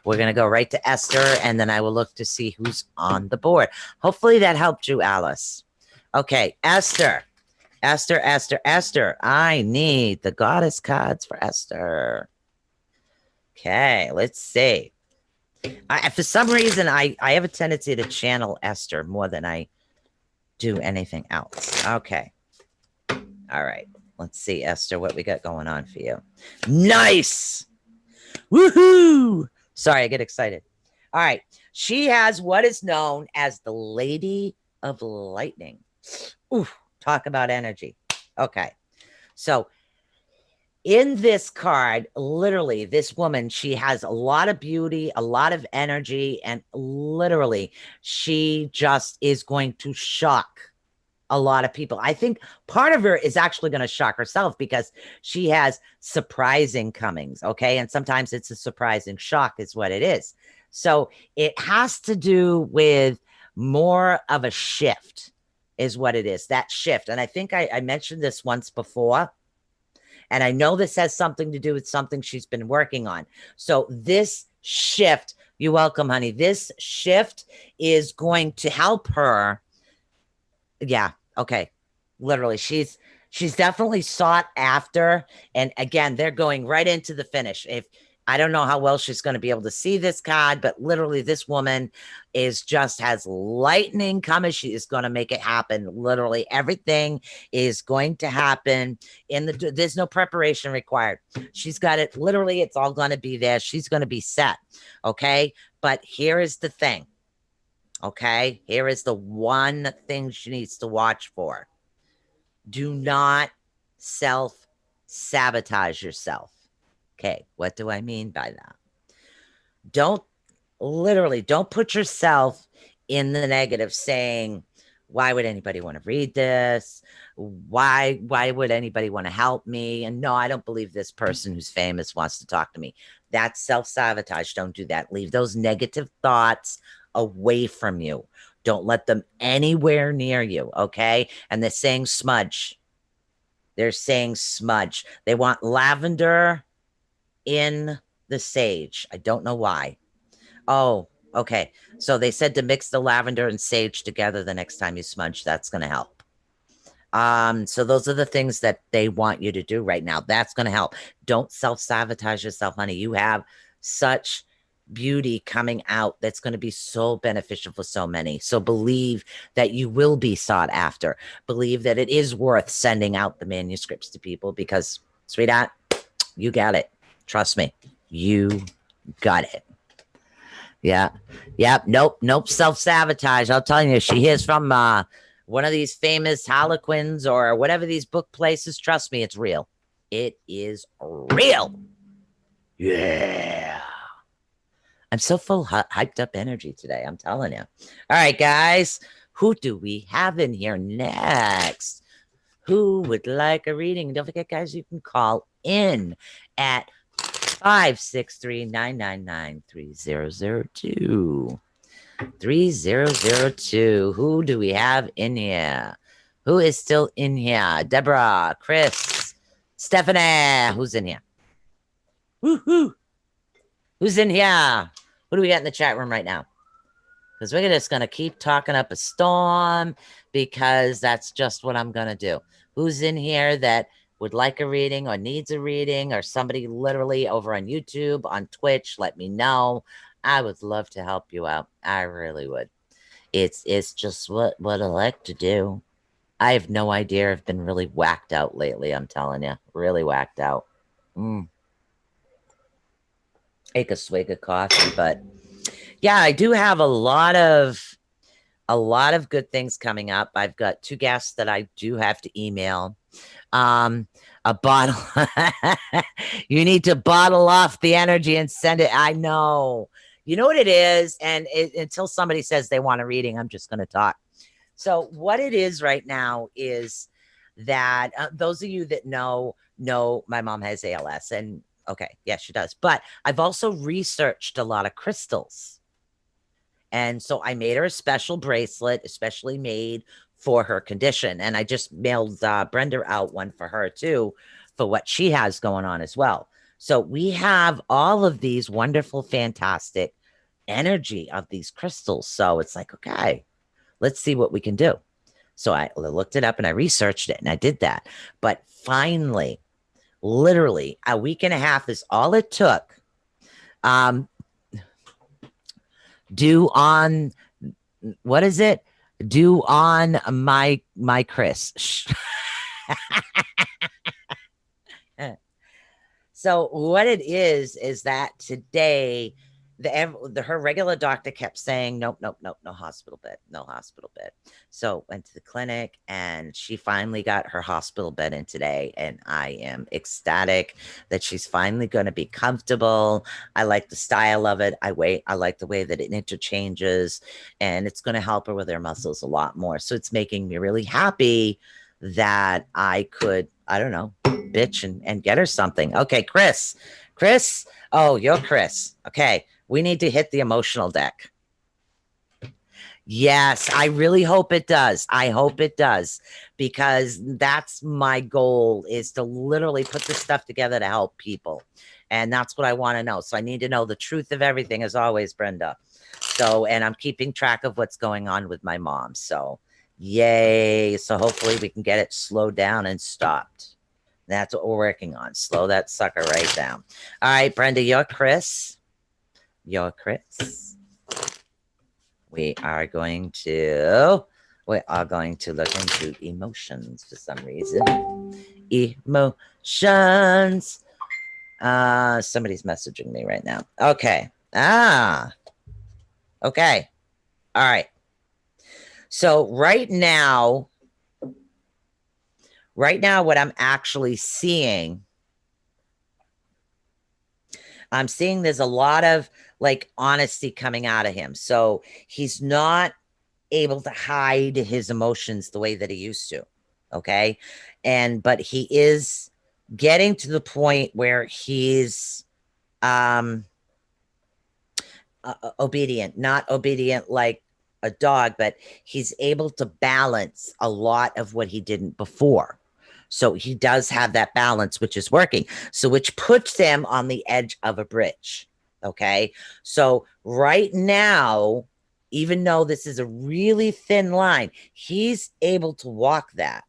We're going to go right to Esther, and then I will look to see who's on the board. Hopefully that helped you, Alice. Okay, Esther. I need the goddess cards for Esther. Okay, let's see. For some reason, I have a tendency to channel Esther more than I do anything else. Okay. All right. Let's see, Esther, what we got going on for you. Nice. Woohoo. Sorry, I get excited. All right. She has what is known as the Lady of Lightning. Ooh, talk about energy. Okay. So in this card, literally, this woman, she has a lot of beauty, a lot of energy, and literally, she just is going to shock a lot of people. I think part of her is actually going to shock herself because she has surprising comings. Okay. And sometimes it's a surprising shock is what it is. So it has to do with more of a shift is what it is, that shift. And I think I mentioned this once before. And I know this has something to do with something she's been working on. So this shift, you're welcome, honey. This shift is going to help her. Yeah. Okay. Literally, she's definitely sought after. And again, they're going right into the finish. If I don't know how well she's going to be able to see this card, but literally this woman has lightning coming. She is going to make it happen. Literally everything is going to happen there's no preparation required. She's got it. Literally, it's all going to be there. She's going to be set. Okay. But here is the thing. Okay, here is the one thing she needs to watch for. Do not self-sabotage yourself. Okay, what do I mean by that? Don't put yourself in the negative saying, why would anybody want to read this? Why would anybody want to help me? And no, I don't believe this person who's famous wants to talk to me. That's self-sabotage. Don't do that. Leave those negative thoughts away from you. Don't let them anywhere near you, okay? And they're saying smudge. They're saying smudge. They want lavender in the sage. I don't know why. Oh, okay. So they said to mix the lavender and sage together the next time you smudge. That's going to help. So those are the things that they want you to do right now. That's going to help. Don't self-sabotage yourself, honey. You have such beauty coming out that's going to be so beneficial for so many. So believe that you will be sought after. Believe that it is worth sending out the manuscripts to people because, sweetheart, you got it. Trust me. You got it. Yeah. Yep. Nope. Self-sabotage. I'll tell you, she hears from one of these famous Harlequins or whatever these book places. Trust me, it's real. It is real. Yeah. I'm so full hyped up energy today. I'm telling you. All right, guys. Who do we have in here next? Who would like a reading? Don't forget, guys, you can call in at 563-999-3002. 3002. Who do we have in here? Who is still in here? Deborah, Chris, Stephanie. Who's in here? Woohoo! Who's in here? Who do we got in the chat room right now? Because we're just going to keep talking up a storm because that's just what I'm going to do. Who's in here that would like a reading or needs a reading or somebody literally over on YouTube, on Twitch? Let me know. I would love to help you out. I really would. It's just what I like to do. I have no idea. I've been really whacked out lately. I'm telling you, really whacked out. Take a swig of coffee, but yeah, I do have a lot of good things coming up. I've got 2 guests that I do have to email. A bottle. You need to bottle off the energy and send it. I know. You know what it is? And until somebody says they want a reading, I'm just going to talk. So what it is right now is that those of you that know my mom has ALS. And okay, yes, she does. But I've also researched a lot of crystals. And so I made her a special bracelet, especially made for her condition. And I just mailed Brenda out one for her too, for what she has going on as well. So we have all of these wonderful, fantastic energy of these crystals. So it's like, okay, let's see what we can do. So I looked it up and I researched it and I did that. But finally, literally a week and a half is all it took. Due on, what is it? Due on my Chris. So what it is that today her regular doctor kept saying, nope, no hospital bed, no hospital bed. So went to the clinic and she finally got her hospital bed in today. And I am ecstatic that she's finally going to be comfortable. I like the style of it. I like the way that it interchanges and it's going to help her with her muscles a lot more. So it's making me really happy that I could, I don't know, bitch and get her something. Okay, Chris. Oh, you're Chris. Okay. We need to hit the emotional deck. Yes, I really hope it does. I hope it does, because that's my goal, is to literally put this stuff together to help people. And that's what I want to know. So I need to know the truth of everything, as always, Brenda. So, and I'm keeping track of what's going on with my mom. So yay. So hopefully we can get it slowed down and stopped. That's what we're working on. Slow that sucker right down. All right, Brenda, you're Chris. You're Chris. We are going to look into emotions for some reason. Emotions. Somebody's messaging me right now. Okay. Okay. All right. So right now, what I'm actually seeing, I'm seeing there's a lot of like honesty coming out of him. So he's not able to hide his emotions the way that he used to. Okay. But he is getting to the point where he's obedient, not obedient like a dog, but he's able to balance a lot of what he didn't before. So he does have that balance, which is working. So which puts him on the edge of a bridge. Okay. So right now, even though this is a really thin line, he's able to walk that,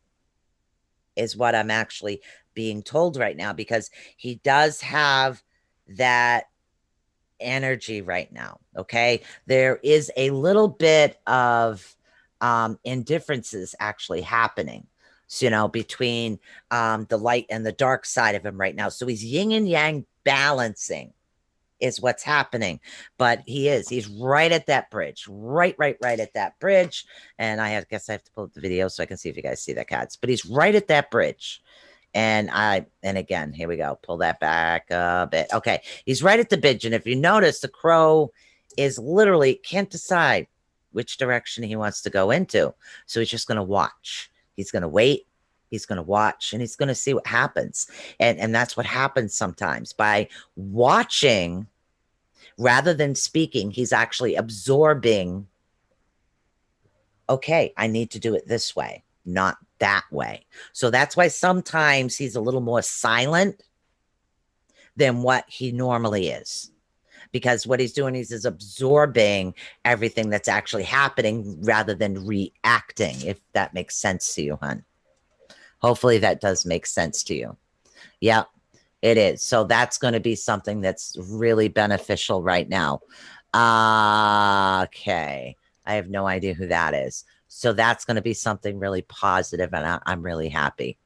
is what I'm actually being told right now, because he does have that energy right now. Okay. There is a little bit of indifferences actually happening, so, between the light and the dark side of him right now. So he's yin and yang balancing is what's happening. But he's right at that bridge, right at that bridge. And guess I have to pull up the video so I can see if you guys see that, cats. But he's right at that bridge. And again, here we go. Pull that back a bit. Okay. He's right at the bridge. And if you notice, the crow is literally can't decide which direction he wants to go into. So he's just going to watch. He's going to wait. He's going to watch, and he's going to see what happens. And that's what happens sometimes. By watching rather than speaking, he's actually absorbing. Okay, I need to do it this way, not that way. So that's why sometimes he's a little more silent than what he normally is, because what he's doing is absorbing everything that's actually happening rather than reacting, if that makes sense to you, hon. Hopefully that does make sense to you. Yeah, it is. So that's going to be something that's really beneficial right now. Okay. I have no idea who that is. So that's going to be something really positive, and I'm really happy.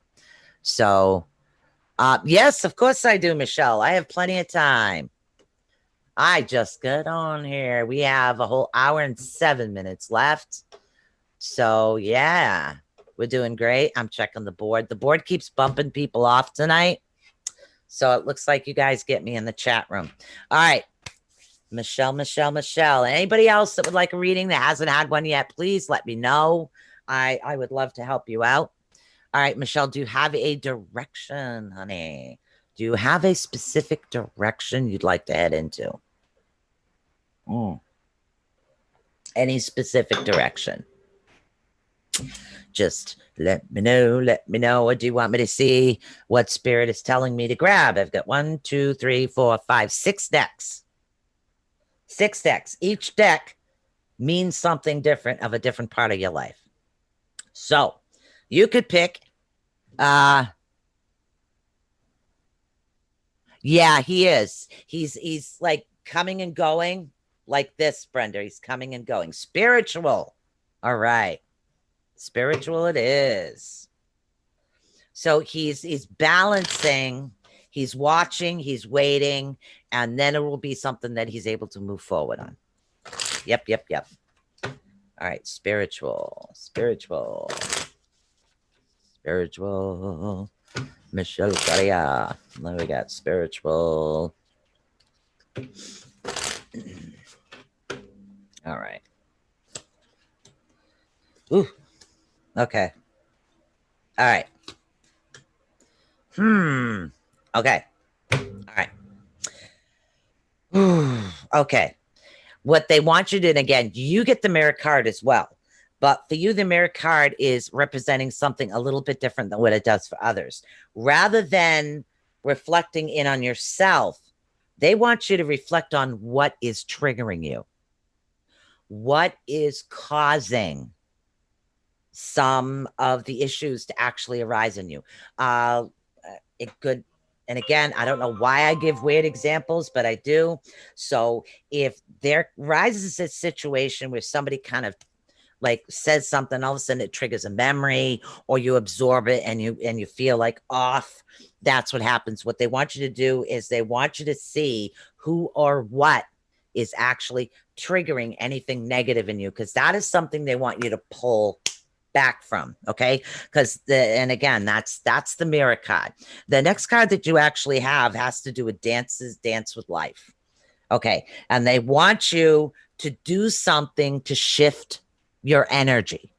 So, yes, of course I do, Michelle. I have plenty of time. I just got on here. We have a whole hour and 7 minutes left. So, yeah, we're doing great. I'm checking the board. The board keeps bumping people off tonight. So it looks like you guys get me in the chat room. All right. Michelle. Anybody else that would like a reading that hasn't had one yet, please let me know. I would love to help you out. All right, Michelle, do you have a direction, honey? Do you have a specific direction you'd like to head into? Any specific direction? Just let me know. What do you want me to see? What spirit is telling me to grab? I've got 1, 2, 3, 4, 5, 6 decks. 6 decks. Each deck means something different of a different part of your life. So you could pick. Yeah, he is. He's like coming and going like this, Brenda. He's coming and going. Spiritual. All right. Spiritual it is. So he's balancing, he's watching, he's waiting, and then it will be something that he's able to move forward on. Yep. All right, spiritual. Michelle Faria. Then we got spiritual. All right. Ooh. Okay. All right. Okay. All right. Okay. What they want you to, and again, you get the mirror card as well. But for you, the mirror card is representing something a little bit different than what it does for others. Rather than reflecting in on yourself, they want you to reflect on what is triggering you. What is causing some of the issues to actually arise in you? It could, and again, I don't know why I give weird examples, but I do. So if there rises a situation where somebody kind of like says something, all of a sudden it triggers a memory, or you absorb it and you feel like off, that's what happens. What they want you to do is they want you to see who or what is actually triggering anything negative in you, because that is something they want you to pull back from. Okay, because and again, that's the mirror card. The next card that you actually have has to do with dance with life. Okay, and they want you to do something to shift your energy.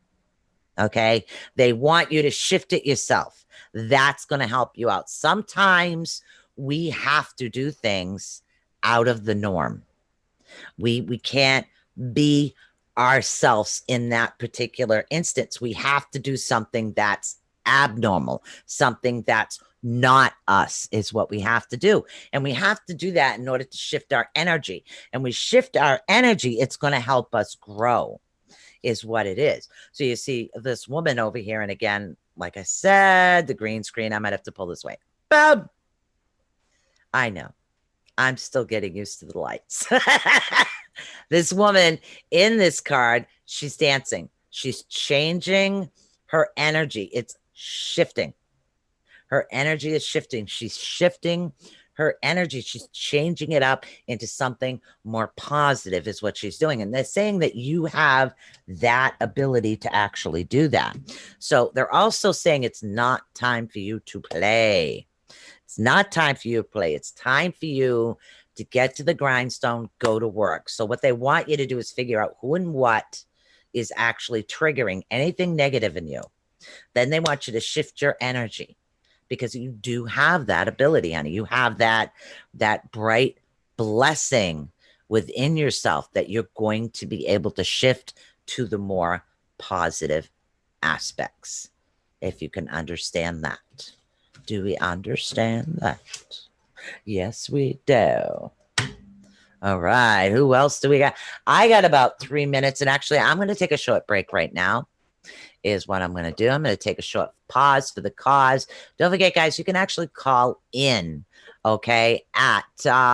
Okay, they want you to shift it yourself. That's going to help you out. Sometimes we have to do things out of the norm. We can't be ourselves in that particular instance. We have to do something that's abnormal, something that's not us, is what we have to do. And we have to do that in order to shift our energy. And we shift our energy, it's going to help us grow, is what it is. So you see this woman over here, and again, like I said, the green screen, I might have to pull this way. Boom. I know. I'm still getting used to the lights. This woman in this card, she's dancing. She's changing her energy. It's shifting. Her energy is shifting. She's shifting her energy. She's changing it up into something more positive, is what she's doing. And they're saying that you have that ability to actually do that. So they're also saying it's not time for you to play. It's not time for you to play. It's time for you to get to the grindstone, go to work. So what they want you to do is figure out who and what is actually triggering anything negative in you. Then they want you to shift your energy, because you do have that ability, honey. You have that bright blessing within yourself that you're going to be able to shift to the more positive aspects, if you can understand that. Do we understand that? Yes, we do. All right. Who else do we got? I got about 3 minutes. And actually, I'm going to take a short break right now, is what I'm going to do. I'm going to take a short pause for the cause. Don't forget, guys, you can actually call in, okay, at,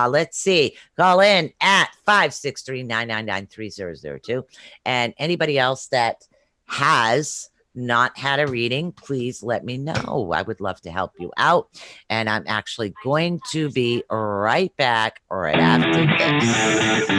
let's see, call in at 563-999-3002. And anybody else that has not had a reading, please let me know. I would love to help you out. And I'm actually going to be right back right after this.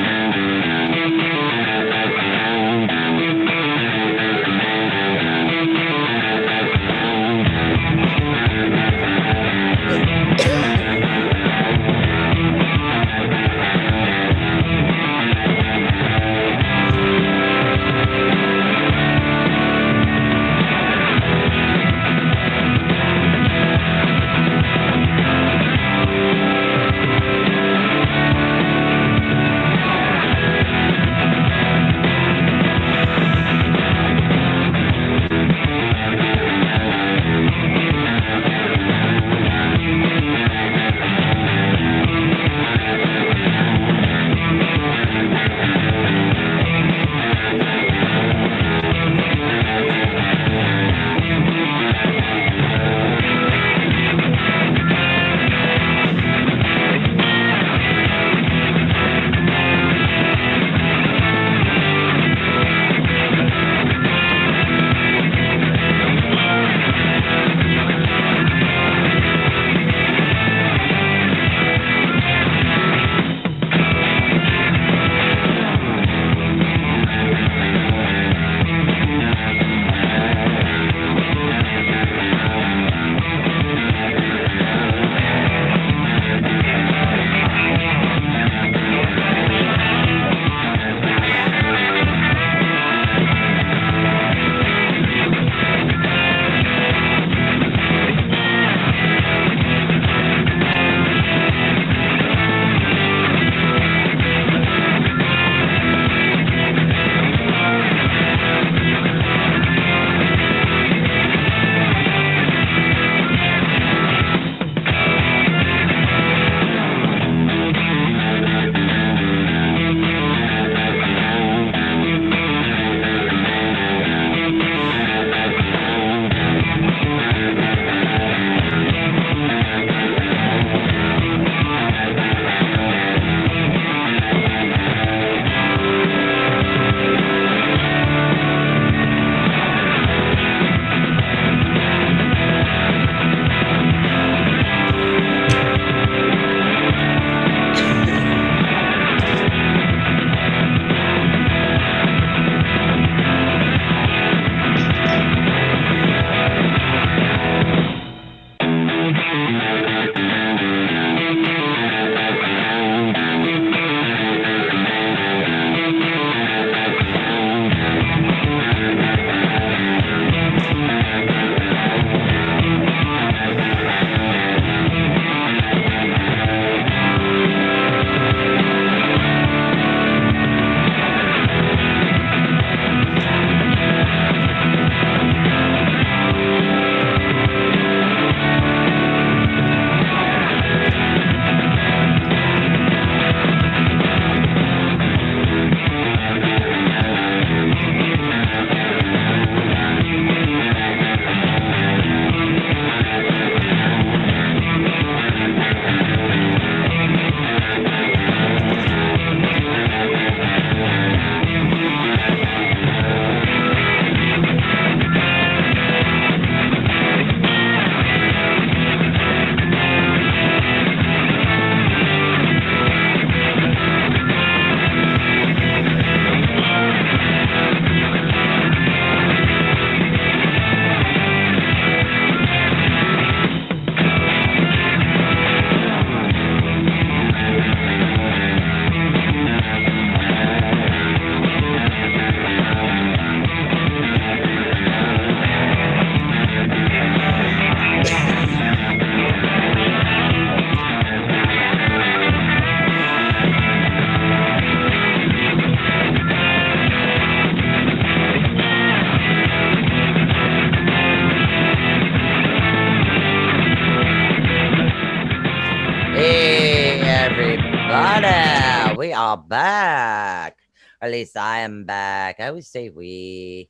everybody. We are back. Or at least I am back. I always say we.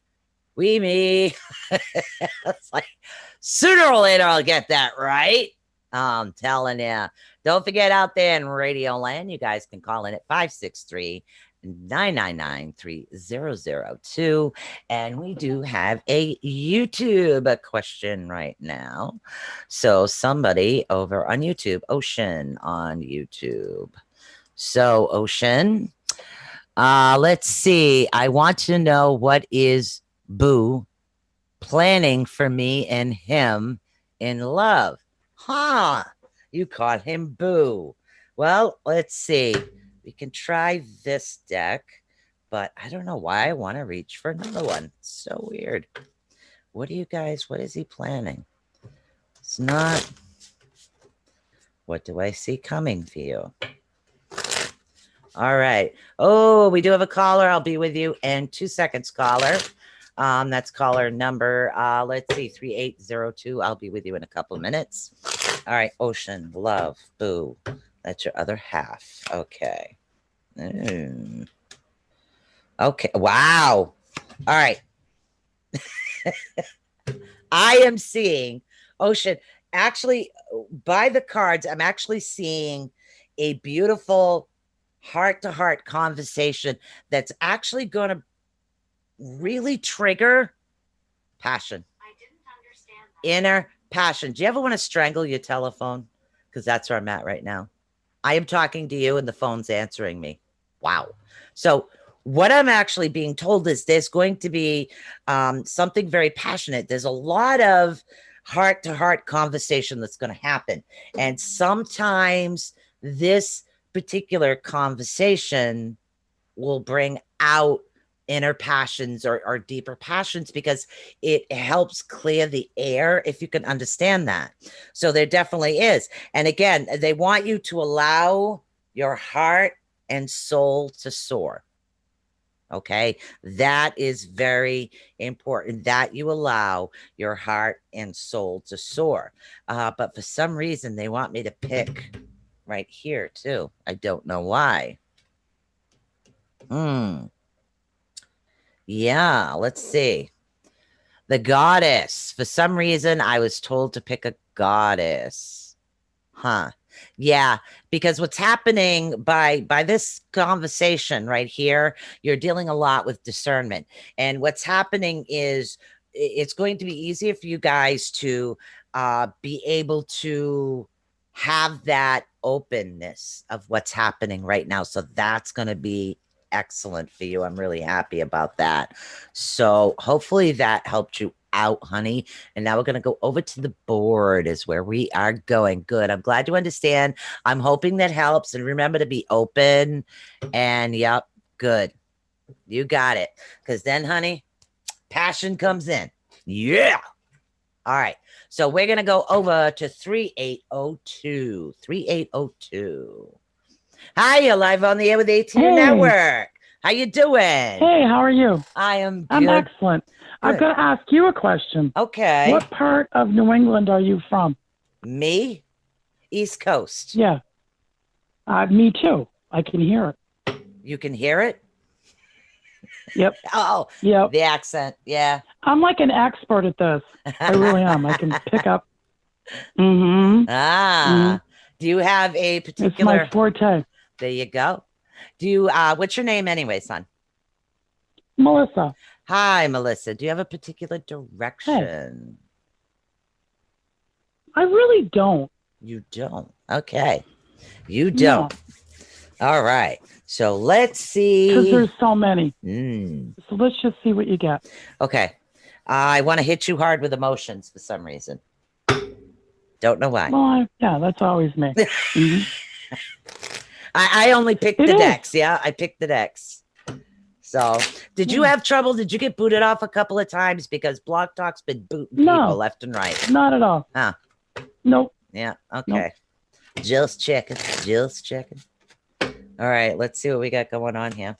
We, me. It's like sooner or later I'll get that right. I'm telling you. Don't forget out there in Radio Land, you guys can call in at 563-999-3002. And we do have a YouTube question right now. So somebody over on YouTube, Ocean on YouTube. So Ocean, let's see. I want to know what is Boo planning for me and him in love. Huh? You called him Boo. Well, let's see. We can try this deck, but I don't know why I want to reach for another one. It's so weird. What is he planning? It's not. What do I see coming for you? All right. Oh, we do have a caller. I'll be with you in 2 seconds, caller. That's caller number, let's see, 3802. I'll be with you in a couple of minutes. All right, Ocean, love, Boo. That's your other half. Okay. Okay, wow. All right. I am seeing, Ocean, actually, by the cards, I'm actually seeing a beautiful heart-to-heart conversation that's actually going to really trigger passion. I didn't understand that. Inner passion. Do you ever want to strangle your telephone? Because that's where I'm at right now. I am talking to you and the phone's answering me. Wow. So what I'm actually being told is there's going to be something very passionate. There's a lot of heart-to-heart conversation that's going to happen. And sometimes this particular conversation will bring out inner passions or deeper passions because it helps clear the air, if you can understand that. So there definitely is. And again, they want you to allow your heart and soul to soar. Okay, that is very important, that you allow your heart and soul to soar. But for some reason, they want me to pick right here too. I don't know why. Yeah, let's see. The goddess. For some reason, I was told to pick a goddess. Huh. Yeah, because what's happening by this conversation right here, you're dealing a lot with discernment. And what's happening is it's going to be easier for you guys to be able to have that openness of what's happening right now. So that's going to be excellent for you. I'm really happy about that. So hopefully that helped you out, honey. And now we're going to go over to the board is where we are going. Good. I'm glad you understand. I'm hoping that helps. And remember to be open. And yep, good. You got it. Because then, honey, passion comes in. Yeah. All right. So we're going to go over to 3802. 3802. Hi, you're live on the air with ATUnetwork. How you doing? Hey, how are you? I am good. I'm excellent. Good. I've got to ask you a question. Okay. What part of New England are you from? Me? East Coast. Yeah. Me too. I can hear it. You can hear it? Yep. Oh, yep. The accent. Yeah. I'm like an expert at this. I really am. I can pick up. Do you have a particular? It's my forte. There you go. Do you? What's your name anyway, son? Melissa. Hi, Melissa. Do you have a particular direction? Hey. I really don't. You don't. Okay. You don't. No. All right. So let's see. Because there's so many. So let's just see what you get. Okay. I want to hit you hard with emotions for some reason. Don't know why. Well, yeah, that's always me. I only picked the decks. Yeah, I picked the decks. So, did you have trouble? Did you get booted off a couple of times? Because Blog Talk's been booting people left and right. Not at all. Huh? Nope. Yeah, okay. Nope. Just checking. Just checking. All right, let's see what we got going on here.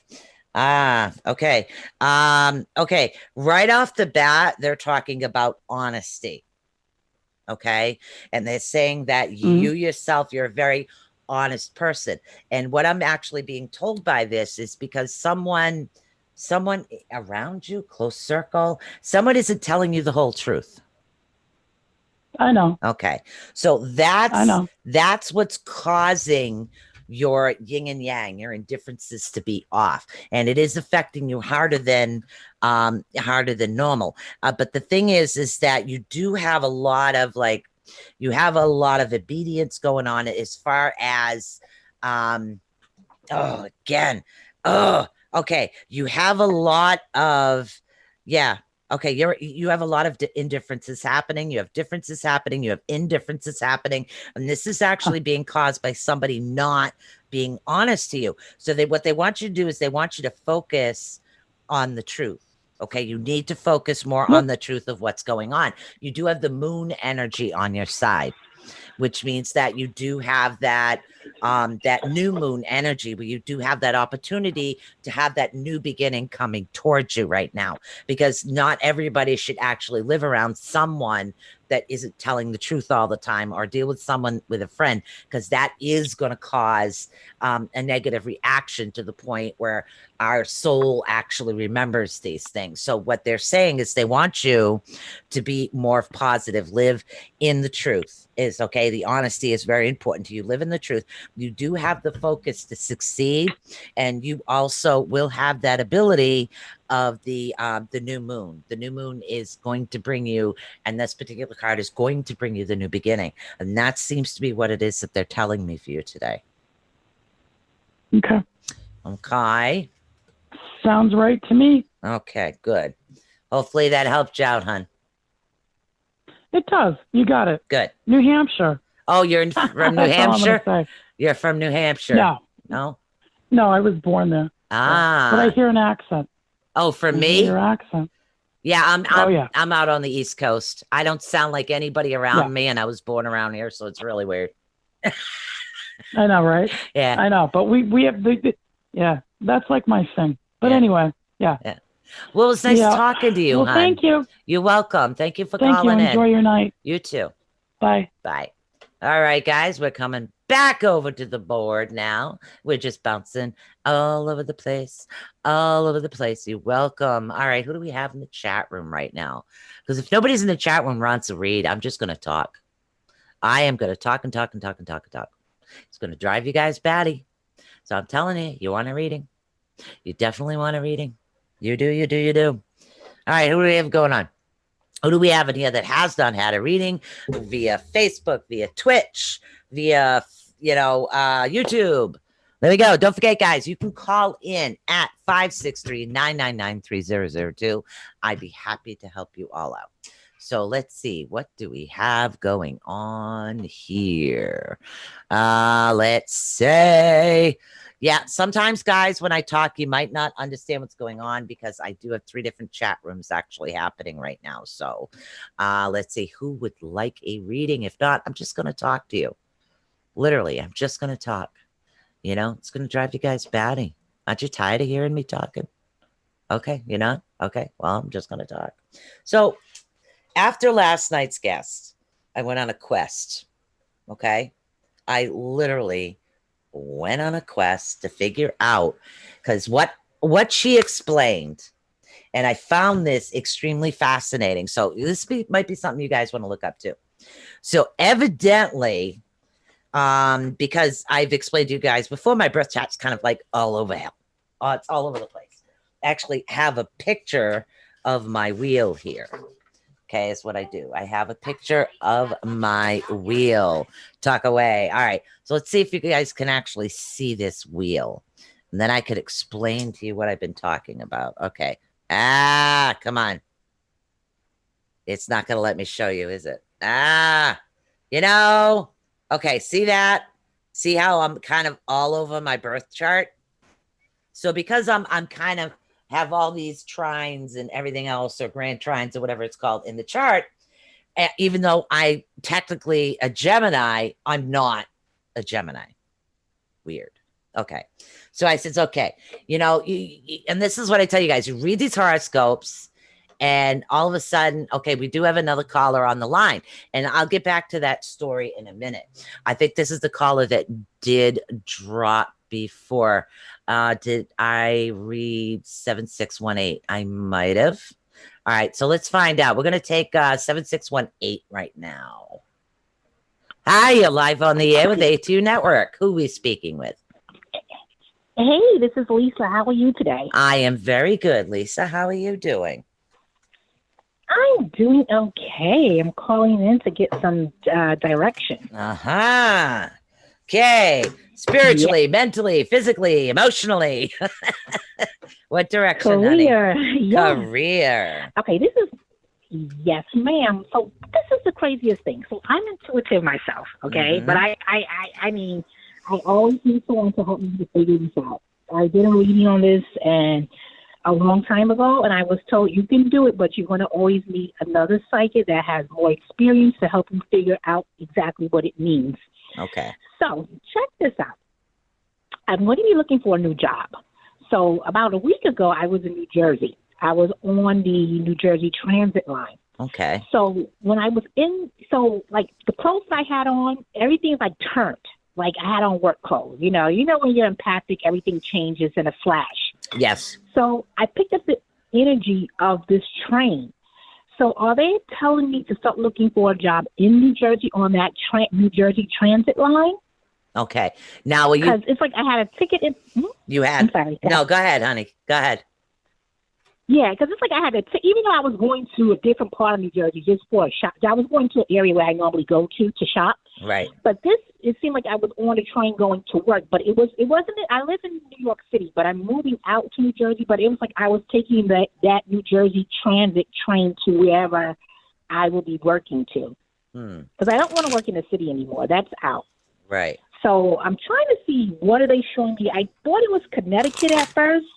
Okay. Okay. Right off the bat, they're talking about honesty. Okay. And they're saying that you yourself, you're a very honest person. And what I'm actually being told by this is because someone around you, close circle, someone isn't telling you the whole truth. I know. Okay. So that's what's causing your yin and yang, your indifferences to be off. And it is affecting you harder than normal. But the thing is that you do have a lot of obedience going on as far as okay. You have a lot of, yeah. Okay, you have a lot of indifferences happening. You have differences happening. You have indifferences happening, and this is actually being caused by somebody not being honest to you. So what they want you to do is they want you to focus on the truth. Okay, you need to focus more on the truth of what's going on. You do have the moon energy on your side, which means that you do have that new moon energy, where you do have that opportunity to have that new beginning coming towards you right now, because not everybody should actually live around someone that isn't telling the truth all the time, or deal with someone, with a friend, because that is going to cause a negative reaction to the point where our soul actually remembers these things. So what they're saying is they want you to be more positive, live in the truth. Is okay. The honesty is very important to you. Live in the truth. You do have the focus to succeed, and you also will have that ability of the new moon. The new moon is going to bring you, and this particular card is going to bring you the new beginning, and that seems to be what it is that they're telling me for you today. Okay. Sounds right to me. Okay, good. Hopefully that helped you out, hon. It does. You got it. Good. New Hampshire. Oh, you're from New Hampshire? You're from New Hampshire. No, I was born there. Ah. But I hear an accent. Oh, for me? Your accent. Yeah, I'm out on the East Coast. I don't sound like anybody around me, and I was born around here, so it's really weird. I know, right? Yeah. I know, but we have that's like my thing. But anyway, yeah. Well, it's nice talking to you, Well, hon. thank you. You're welcome. Thank you for calling in. Enjoy your night. You too. Bye. Bye. All right, guys, we're coming back over to the board now. We're just bouncing all over the place. You're welcome. All right, who do we have in the chat room right now? Because if nobody's in the chat room wants to read, I'm just going to talk. I am going to talk and talk and talk and talk and talk. It's going to drive you guys batty. So I'm telling you, you want a reading. You definitely want a reading. You do. All right, who do we have going on? Who do we have in here that has not had a reading via Facebook, via Twitch, via, YouTube? There we go. Don't forget, guys, you can call in at 563-999-3002. I'd be happy to help you all out. So let's see. What do we have going on here? Let's say... Yeah, sometimes, guys, when I talk, you might not understand what's going on, because I do have 3 different chat rooms actually happening right now. So let's see, who would like a reading? If not, I'm just going to talk to you. Literally, I'm just going to talk. It's going to drive you guys batty. Aren't you tired of hearing me talking? Okay, you're not? Okay, well, I'm just going to talk. So after last night's guest, I went on a quest. Okay? I literally went on a quest to figure out, because what she explained, and I found this extremely fascinating. So this might be something you guys want to look up too. So evidently, because I've explained to you guys before, my birth chart's kind of like all over hell. It's all over the place. I actually have a picture of my wheel here. Okay, is what I do. I have a picture of my wheel. Talk away. All right. So let's see if you guys can actually see this wheel. And then I could explain to you what I've been talking about. Okay. Come on. It's not going to let me show you, is it? Okay, see that? See how I'm kind of all over my birth chart? So because I'm kind of have all these trines and everything else, or grand trines or whatever it's called in the chart, even though I technically a Gemini, I'm not a Gemini. Weird. Okay. So I said, okay, and this is what I tell you guys, you read these horoscopes And all of a sudden, okay, we do have another caller on the line, and I'll get back to that story in a minute. I think this is the caller that did drop before. Did I read 7618? I might have. All right, so let's find out. We're going to take 7618 right now. Hi, you're live on the air with ATUnetwork. Who are we speaking with? Hey, this is Lisa. How are you today? I am very good, Lisa. How are you doing? I'm doing okay. I'm calling in to get some direction. Uh-huh. Okay. Spiritually, mentally, physically, emotionally. What direction, Career. honey? Yeah. Career. Okay, this is, yes, ma'am. So this is the craziest thing. So I'm intuitive myself, okay? But I mean, I always need someone to help me to figure this out. I did a reading on this and a long time ago, and I was told you can do it, but you're going to always need another psychic that has more experience to help you figure out exactly what it means. Okay. So check this out. I'm going to be looking for a new job. So about a week ago, I was in New Jersey. I was on the New Jersey Transit line. Okay. So when I was like the clothes I had on, everything's like turned. Like I had on work clothes. You know when you're empathic, everything changes in a flash. Yes. So I picked up the energy of this train. So are they telling me to start looking for a job in New Jersey on that New Jersey Transit line? Okay. Now, because it's like I had a ticket. You had. I'm sorry. No, go ahead, honey. Go ahead. Yeah, because it's like I had even though I was going to a different part of New Jersey just for a shop. I was going to an area where I normally go to shop. Right. But it seemed like I was on a train going to work, but it wasn't. I live in New York City, but I'm moving out to New Jersey. But it was like I was taking that New Jersey Transit train to wherever I will be working to. Because I don't want to work in the city anymore. That's out. Right. So I'm trying to see what are they showing me. I thought it was Connecticut at first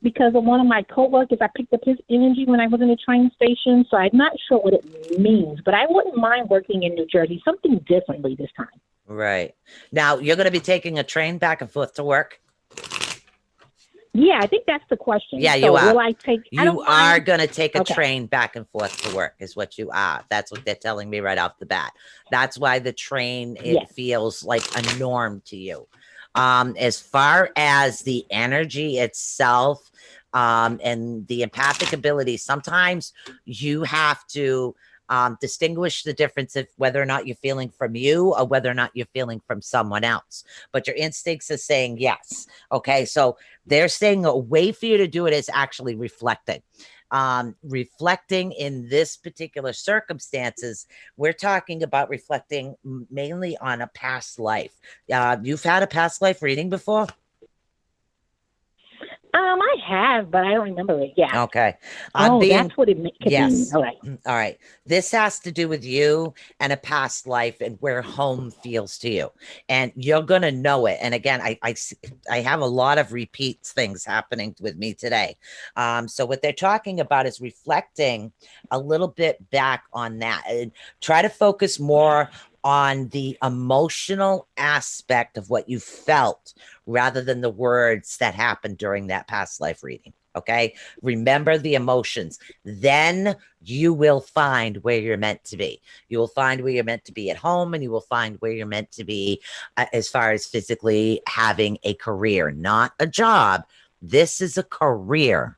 because of one of my coworkers. I picked up his energy when I was in the train station, so I'm not sure what it means. But I wouldn't mind working in New Jersey, something differently this time. Right. Now, you're going to be taking a train back and forth to work? Yeah, I think that's the question. Yeah, so you are. Will I take? You are going to take a Okay. train back and forth to work is what you are. That's what they're telling me right off the bat. That's why the train, it feels like a norm to you. As far as the energy itself and the empathic ability, sometimes you have to distinguish the difference of whether or not you're feeling from you or whether or not you're feeling from someone else. But your instincts are saying yes. Okay, so they're saying a way for you to do it is actually reflecting. Reflecting in this particular circumstances, we're talking about reflecting mainly on a past life. You've had a past life reading before? I have, but I don't remember it. Yeah. Okay. That's what it could yes. be. All right. All right. This has to do with you and a past life and where home feels to you. And you're going to know it. And again, I have a lot of repeats things happening with me today. So what they're talking about is reflecting a little bit back on that and try to focus more on the emotional aspect of what you felt rather than the words that happened during that past life reading. Okay. Remember the emotions. Then you will find where you're meant to be. You will find where you're meant to be at home, and you will find where you're meant to be as far as physically having a career, not a job. This is a career.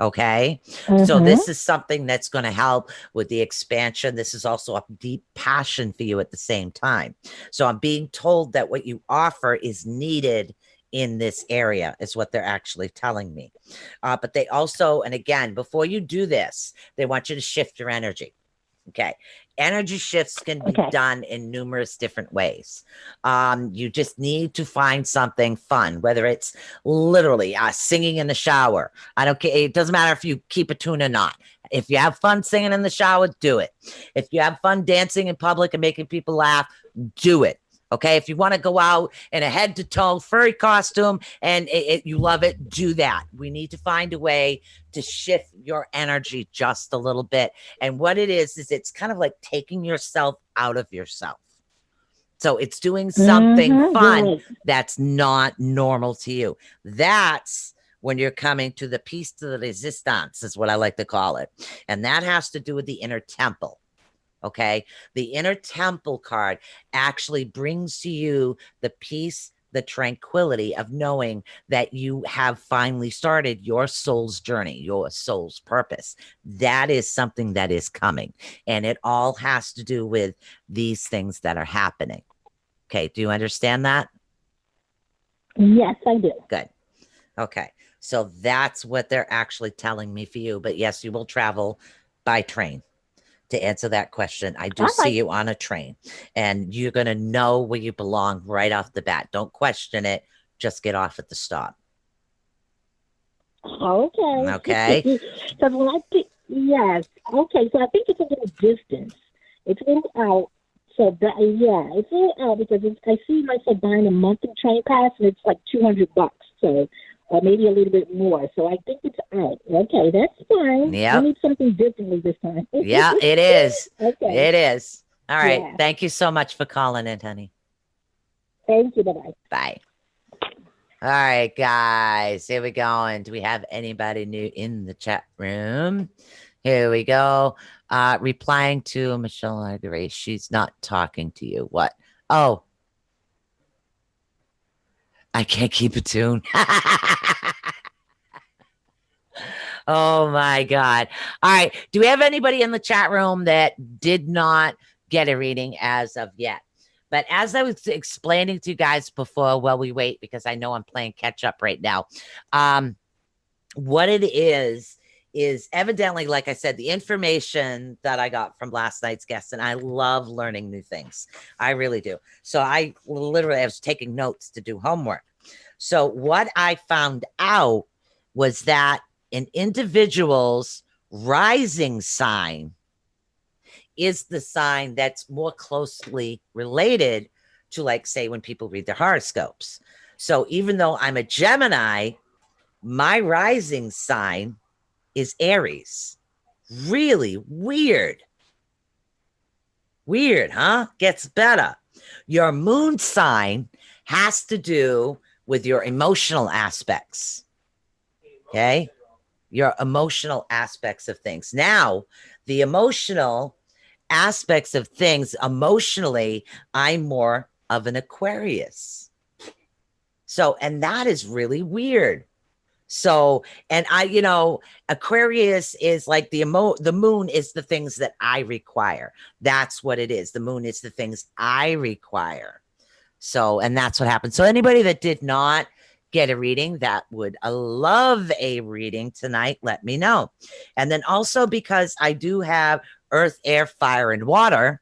Okay. So this is something that's going to help with the expansion. This is also a deep passion for you at the same time. So I'm being told that what you offer is needed in this area is what they're actually telling me. But they also, and again, before you do this, they want you to shift your energy. Okay. Energy shifts can be done in numerous different ways. You just need to find something fun, whether it's literally singing in the shower. I don't care. It doesn't matter if you keep a tune or not. If you have fun singing in the shower, do it. If you have fun dancing in public and making people laugh, do it. Okay. If you want to go out in a head to toe furry costume and you love it, do that. We need to find a way to shift your energy just a little bit. And what it is it's kind of like taking yourself out of yourself. So it's doing something fun that's not normal to you. That's when you're coming to the piece de la resistance, is what I like to call it. And that has to do with the inner temple. Okay. The inner temple card actually brings to you the peace, the tranquility of knowing that you have finally started your soul's journey, your soul's purpose. That is something that is coming. And it all has to do with these things that are happening. Okay. Do you understand that? Yes, I do. Good. Okay. So that's what they're actually telling me for you. But yes, you will travel by train. To answer that question, I do see you on a train, and you're going to know where you belong right off the bat. Don't question it. Just get off at the stop. Okay. Okay. So when I think, yes. Okay. So I think it's a little distance. It's a little out. So that, yeah, it's a little out because I see myself buying a monthly train pass, and it's like $200. So. Or maybe a little bit more. So I think it's out. Okay, that's fine. Yep. I need something differently this time. Yeah, it is. Okay. It is. All right. Yeah. Thank you so much for calling in, honey. Thank you. Bye-bye. Bye. All right, guys. Here we go. And do we have anybody new in the chat room? Here we go. Replying to Michelle Marguerite. She's not talking to you. What? Oh. I can't keep a tune. Oh my God. All right. Do we have anybody in the chat room that did not get a reading as of yet? But as I was explaining to you guys before, while we wait, because I know I'm playing catch up right now. What it is evidently, like I said, the information that I got from last night's guest, and I love learning new things. I really do. So I was taking notes to do homework. So what I found out was that an individual's rising sign is the sign that's more closely related to, like, say, when people read their horoscopes. So even though I'm a Gemini, my rising sign is Aries. Really weird. Weird, huh? Gets better. Your moon sign has to do with your emotional aspects. Okay? Your emotional aspects of things. Now, the emotional aspects of things, emotionally, I'm more of an Aquarius. So, and that is really weird. So, and Aquarius is like the moon is the things that I require. That's what it is. The moon is the things I require. So, and that's what happened. So anybody that did not get a reading that would love a reading tonight, let me know. And then also, because I do have earth, air, fire, and water,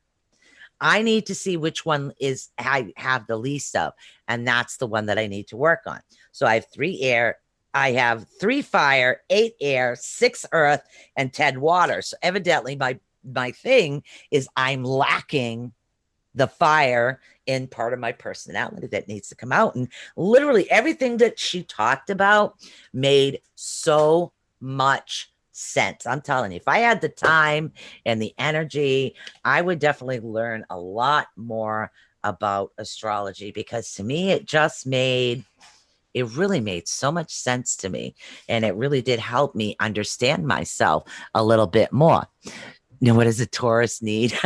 I need to see which one is I have the least of. And that's the one that I need to work on. So I have 3 air, I have 3 fire, 8 air, 6 earth, and 10 water. So evidently my thing is I'm lacking the fire in part of my personality that needs to come out. And literally everything that she talked about made so much sense. I'm telling you, if I had the time and the energy, I would definitely learn a lot more about astrology, because to me, it really made so much sense to me. And it really did help me understand myself a little bit more. You know, what does a Taurus need?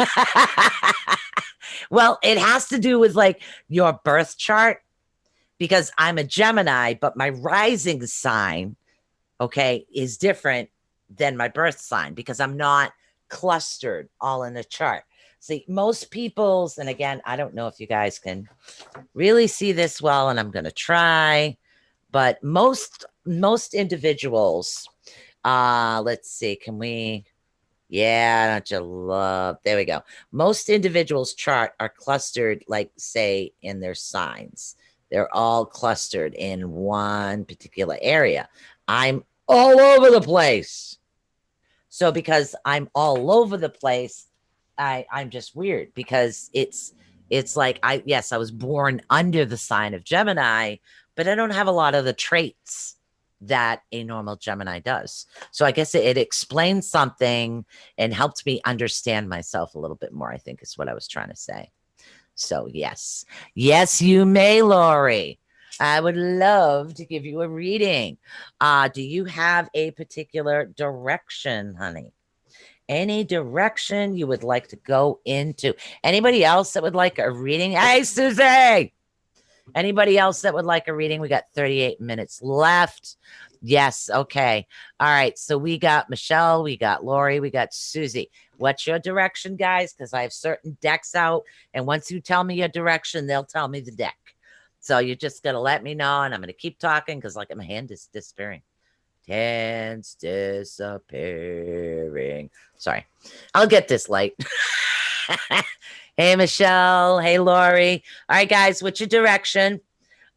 Well, it has to do with like your birth chart, because I'm a Gemini, but my rising sign, okay, is different than my birth sign, because I'm not clustered all in the chart. See, most people's, and again, I don't know if you guys can really see this well, and I'm going to try, but most individuals, let's see, can we, yeah, don't you love, there we go. Most individuals' chart are clustered, like, say, in their signs. They're all clustered in one particular area. I'm all over the place. So because I'm all over the place, I'm just weird, because it's like I was born under the sign of Gemini, but I don't have a lot of the traits that a normal Gemini does. So I guess it explains something and helped me understand myself a little bit more, I think is what I was trying to say. So yes, you may, Lori. I would love to give you a reading. Do you have a particular direction, honey? Any direction you would like to go into? Anybody else that would like a reading? Hey, Susie! Anybody else that would like a reading? We got 38 minutes left. Yes. Okay. All right. So we got Michelle, we got Lori, we got Susie. What's your direction, guys? Because I have certain decks out. And once you tell me your direction, they'll tell me the deck. So you're just going to let me know. And I'm going to keep talking because, like, my hand is disappearing. Hands disappearing. Sorry. I'll get this light. Hey, Michelle. Hey, Lori. All right, guys, what's your direction?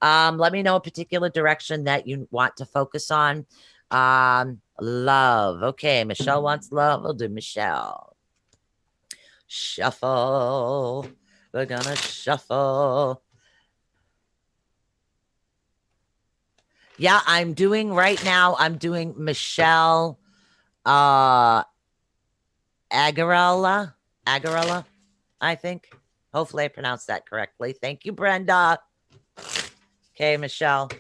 Let me know a particular direction that you want to focus on. Love. Okay, Michelle wants love. We'll do Michelle. Shuffle. We're gonna shuffle. Yeah, I'm doing right now. I'm doing Michelle Agarella, I think. Hopefully I pronounced that correctly. Thank you, Brenda. Okay, Michelle.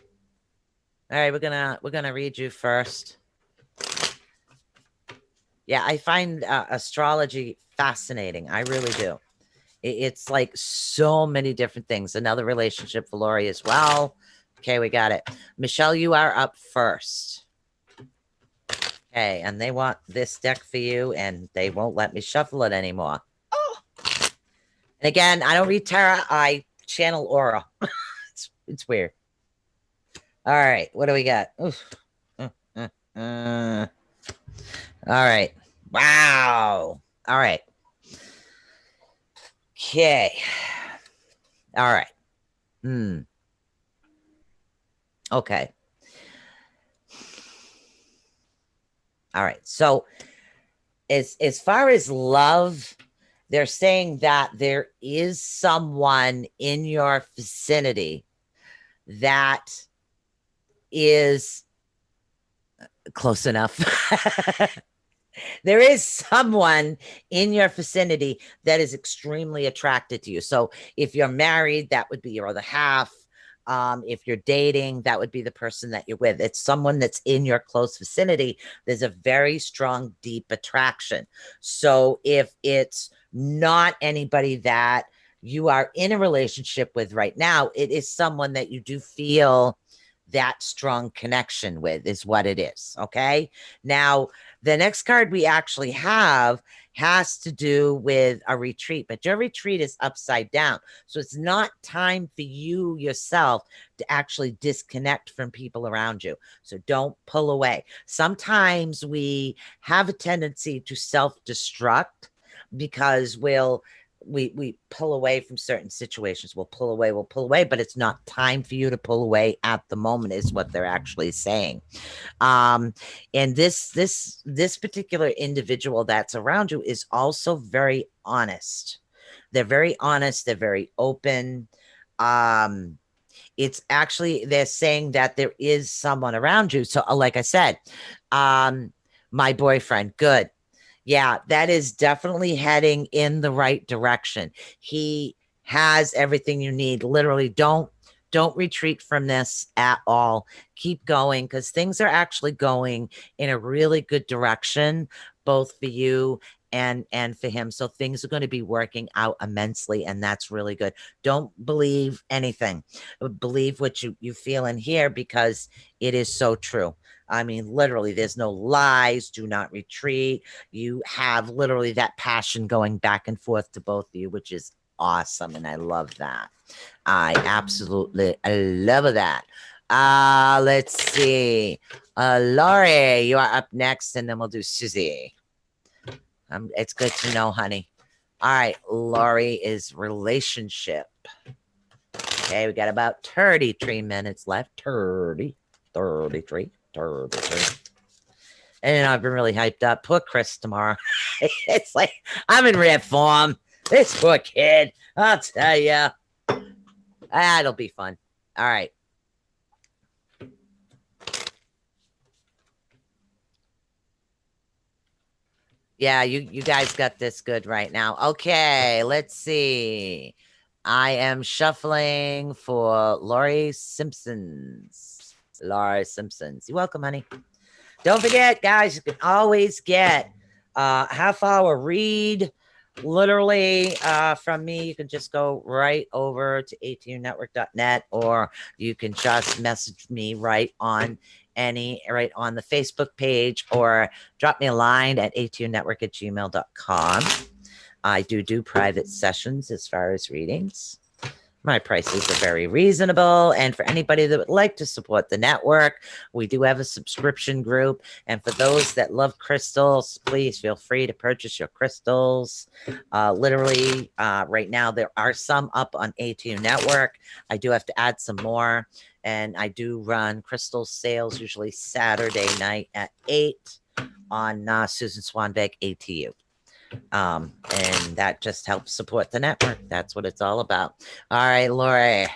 All right, we're gonna read you first. Yeah, I find astrology fascinating. I really do. It's like so many different things. Another relationship for Lori as well. Okay, we got it. Michelle, you are up first. Okay, and they want this deck for you, and they won't let me shuffle it anymore. Oh. And again, I don't read tarot. I channel aura. It's weird. All right, what do we got? Oof. All right. Wow. All right. Okay. All right. Okay. All right. So as far as love, they're saying that there is someone in your vicinity that is close enough. There is someone in your vicinity that is extremely attracted to you. So if you're married, that would be your other half. If you're dating, that would be the person that you're with. It's someone that's in your close vicinity. There's a very strong, deep attraction. So if it's not anybody that you are in a relationship with right now, it is someone that you do feel that strong connection with, is what it is. Okay. Now, the next card we actually have has to do with a retreat, but your retreat is upside down. So it's not time for you yourself to actually disconnect from people around you. So don't pull away. Sometimes we have a tendency to self-destruct because we pull away from certain situations. We'll pull away, but it's not time for you to pull away at the moment, is what they're actually saying. And this particular individual that's around you is also very honest. They're very honest. They're very open. It's actually, they're saying that there is someone around you. So like I said, my boyfriend, good. Yeah, that is definitely heading in the right direction. He has everything you need. Literally, don't retreat from this at all. Keep going, because things are actually going in a really good direction, both for you and for him. So things are going to be working out immensely, and that's really good. Don't believe anything. Believe what you feel in here, because it is so true. I mean, literally, there's no lies. Do not retreat. You have literally that passion going back and forth to both of you, which is awesome. And I love that. I absolutely love that. Let's see. Laurie, you are up next, and then we'll do Susie. It's good to know, honey. All right. Laurie is relationship. Okay. We got about 33 minutes left. 33. And I've been really hyped up. Poor Chris tomorrow. It's like I'm in rare form. This poor kid. I'll tell you. It'll be fun. All right. Yeah, you guys got this good right now. Okay, let's see. I am shuffling for Laurie Simpsons. Laurie Simpsons. You're welcome, honey. Don't forget, guys, you can always get a half-hour read literally from me. You can just go right over to ATUnetwork.net, or you can just message me right on the Facebook page, or drop me a line at ATUnetwork@gmail.com. I do private sessions as far as readings. My prices are very reasonable. And for anybody that would like to support the network, we do have a subscription group. And for those that love crystals, please feel free to purchase your crystals. Literally, right now, there are some up on ATU Network. I do have to add some more. And I do run crystal sales, usually Saturday night at 8 on Susan Swanbeck ATU. And that just helps support the network. That's what it's all about. All right, Lori.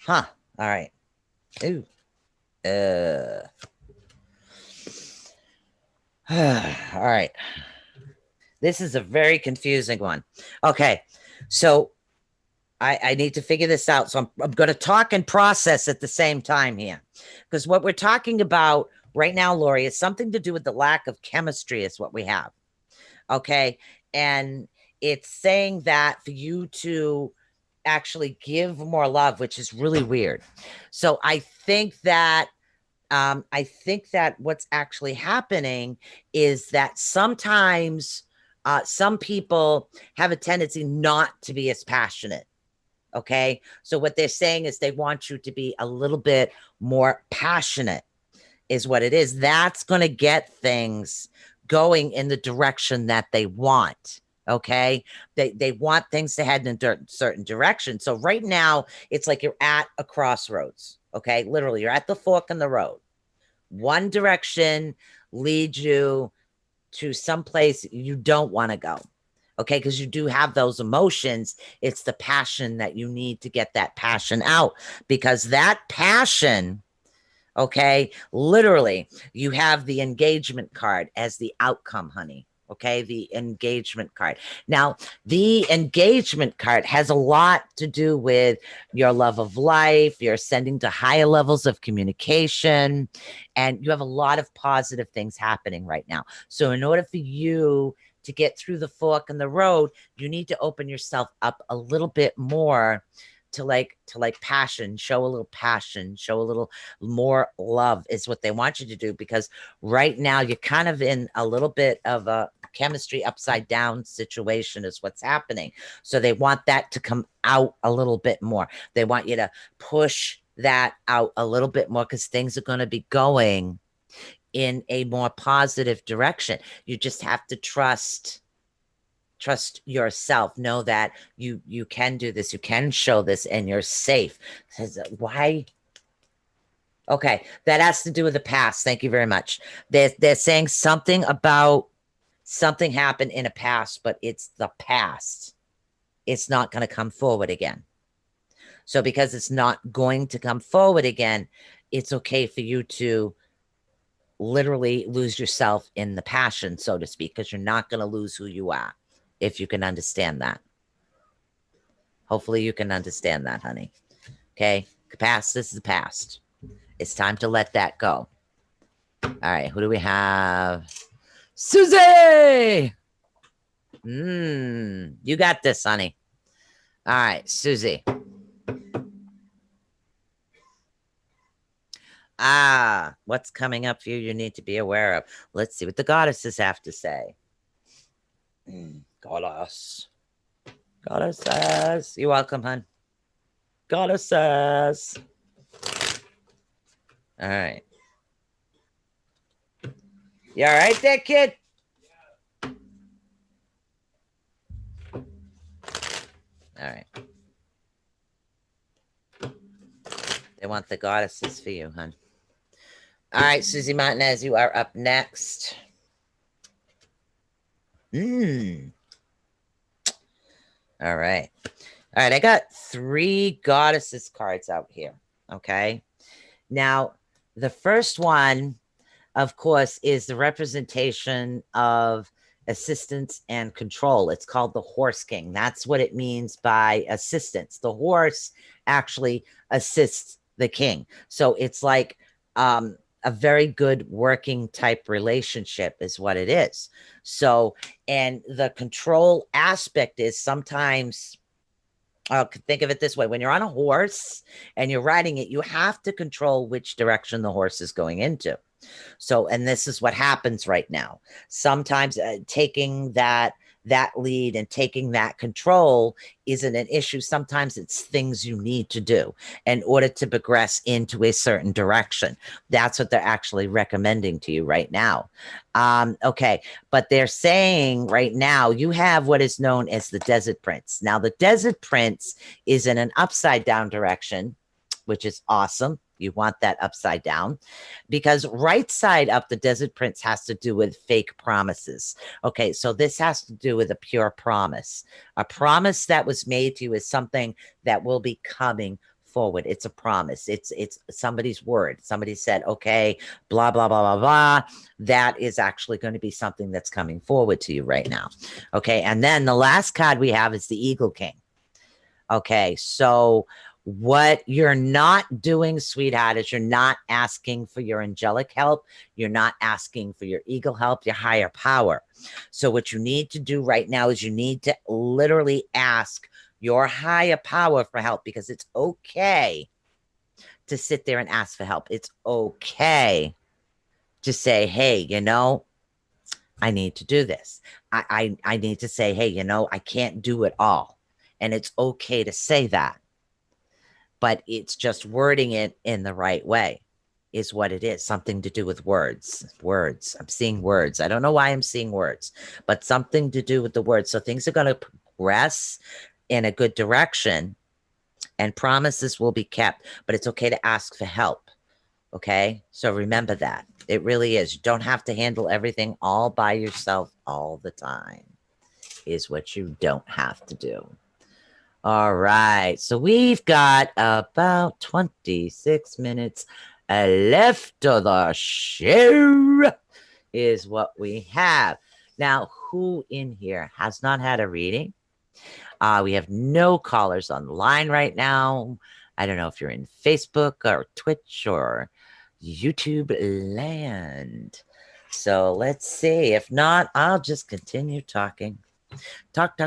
Huh. All right. Ooh. All right. This is a very confusing one. Okay. So I need to figure this out. So I'm going to talk and process at the same time here. Because what we're talking about right now, Lori, is something to do with the lack of chemistry is what we have. Okay. And it's saying that for you to actually give more love, which is really weird. So I think that what's actually happening is that sometimes some people have a tendency not to be as passionate. Okay. So what they're saying is they want you to be a little bit more passionate is what it is. That's going to get things going in the direction that they want. Okay. They want things to head in a certain direction. So right now it's like you're at a crossroads. Okay. Literally, you're at the fork in the road. One direction leads you to someplace you don't want to go. Okay, because you do have those emotions. It's the passion that you need to get that passion out, because that passion, okay, literally, you have the engagement card as the outcome, honey. Okay, the engagement card. Now, the engagement card has a lot to do with your love of life. You're ascending to higher levels of communication, and you have a lot of positive things happening right now. So in order for you to get through the fork in the road, you need to open yourself up a little bit more to passion, show a little passion, show a little more love is what they want you to do, because right now you're kind of in a little bit of a chemistry upside down situation is what's happening. So they want that to come out a little bit more. They want you to push that out a little bit more, because things are going to be going in a more positive direction. You just have to trust yourself. Know that you can do this, you can show this, and you're safe. Why? Okay, that has to do with the past. Thank you very much. They're saying something about something happened in a past, but it's the past. It's not going to come forward again. So because it's not going to come forward again, it's okay for you to literally lose yourself in the passion, so to speak, because you're not going to lose who you are, if you can understand that. Hopefully you can understand that, honey. Okay, past, this is the past. It's time to let that go. All right, who do we have? Susie! You got this, honey. All right, Susie. What's coming up for you? You need to be aware of. Let's see what the goddesses have to say. Goddesses. You're welcome, hon. Goddesses. All right. You all right there, kid? All right. They want the goddesses for you, hon. All right, Susie Martinez, you are up next. All right. All right, I got 3 goddesses cards out here, okay? Now, the first one, of course, is the representation of assistance and control. It's called the Horse King. That's what it means by assistance. The horse actually assists the king. So it's like a very good working type relationship is what it is. So, and the control aspect is sometimes, think of it this way. When you're on a horse and you're riding it, you have to control which direction the horse is going into. So, and this is what happens right now. Sometimes taking that lead and taking that control isn't an issue. Sometimes it's things you need to do in order to progress into a certain direction. That's what they're actually recommending to you right now. Okay. But they're saying right now you have what is known as the Desert Prince. Now, the Desert Prince is in an upside down direction, which is awesome. You want that upside down, because right side up, the Desert Prince has to do with fake promises. Okay, so this has to do with a pure promise. A promise that was made to you is something that will be coming forward. It's a promise. It's somebody's word. Somebody said, okay, blah, blah, blah, blah, blah. That is actually going to be something that's coming forward to you right now. Okay, and then the last card we have is the Eagle King. Okay, so what you're not doing, sweetheart, is you're not asking for your angelic help. You're not asking for your eagle help, your higher power. So what you need to do right now is you need to literally ask your higher power for help, because it's okay to sit there and ask for help. It's okay to say, hey, you know, I need to do this. I need to say, hey, you know, I can't do it all. And it's okay to say that. But it's just wording it in the right way is what it is. Something to do with words. Words. I'm seeing words. I don't know why I'm seeing words, but something to do with the words. So things are going to progress in a good direction and promises will be kept, but it's okay to ask for help. Okay? So remember that. It really is. You don't have to handle everything all by yourself all the time, is what you don't have to do. All right. So we've got about 26 minutes left of the show is what we have. Now, who in here has not had a reading? We have no callers on the line right now. I don't know if you're in Facebook or Twitch or YouTube land. So let's see. If not, I'll just continue talking. Talk.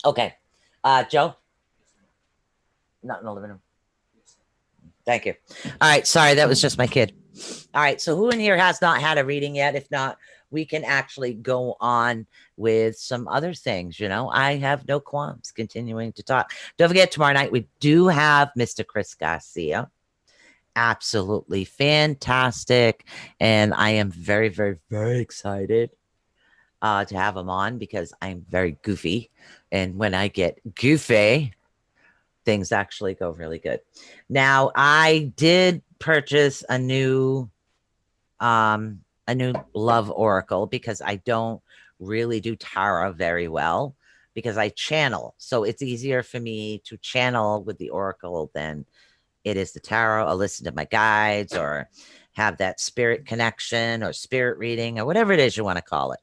Okay. Joe? Not in the living room. Thank you. All right. Sorry, that was just my kid. All right. So who in here has not had a reading yet? If not, we can actually go on with some other things. You know, I have no qualms continuing to talk. Don't forget, tomorrow night we do have Mr. Chris Garcia. Absolutely fantastic. And I am very, very, very excited to have him on, because I'm very goofy. And when I get goofy, things actually go really good. Now, I did purchase a new love oracle, because I don't really do tarot very well, because I channel. So it's easier for me to channel with the oracle than it is the tarot, or listen to my guides, or have that spirit connection or spirit reading, or whatever it is you want to call it.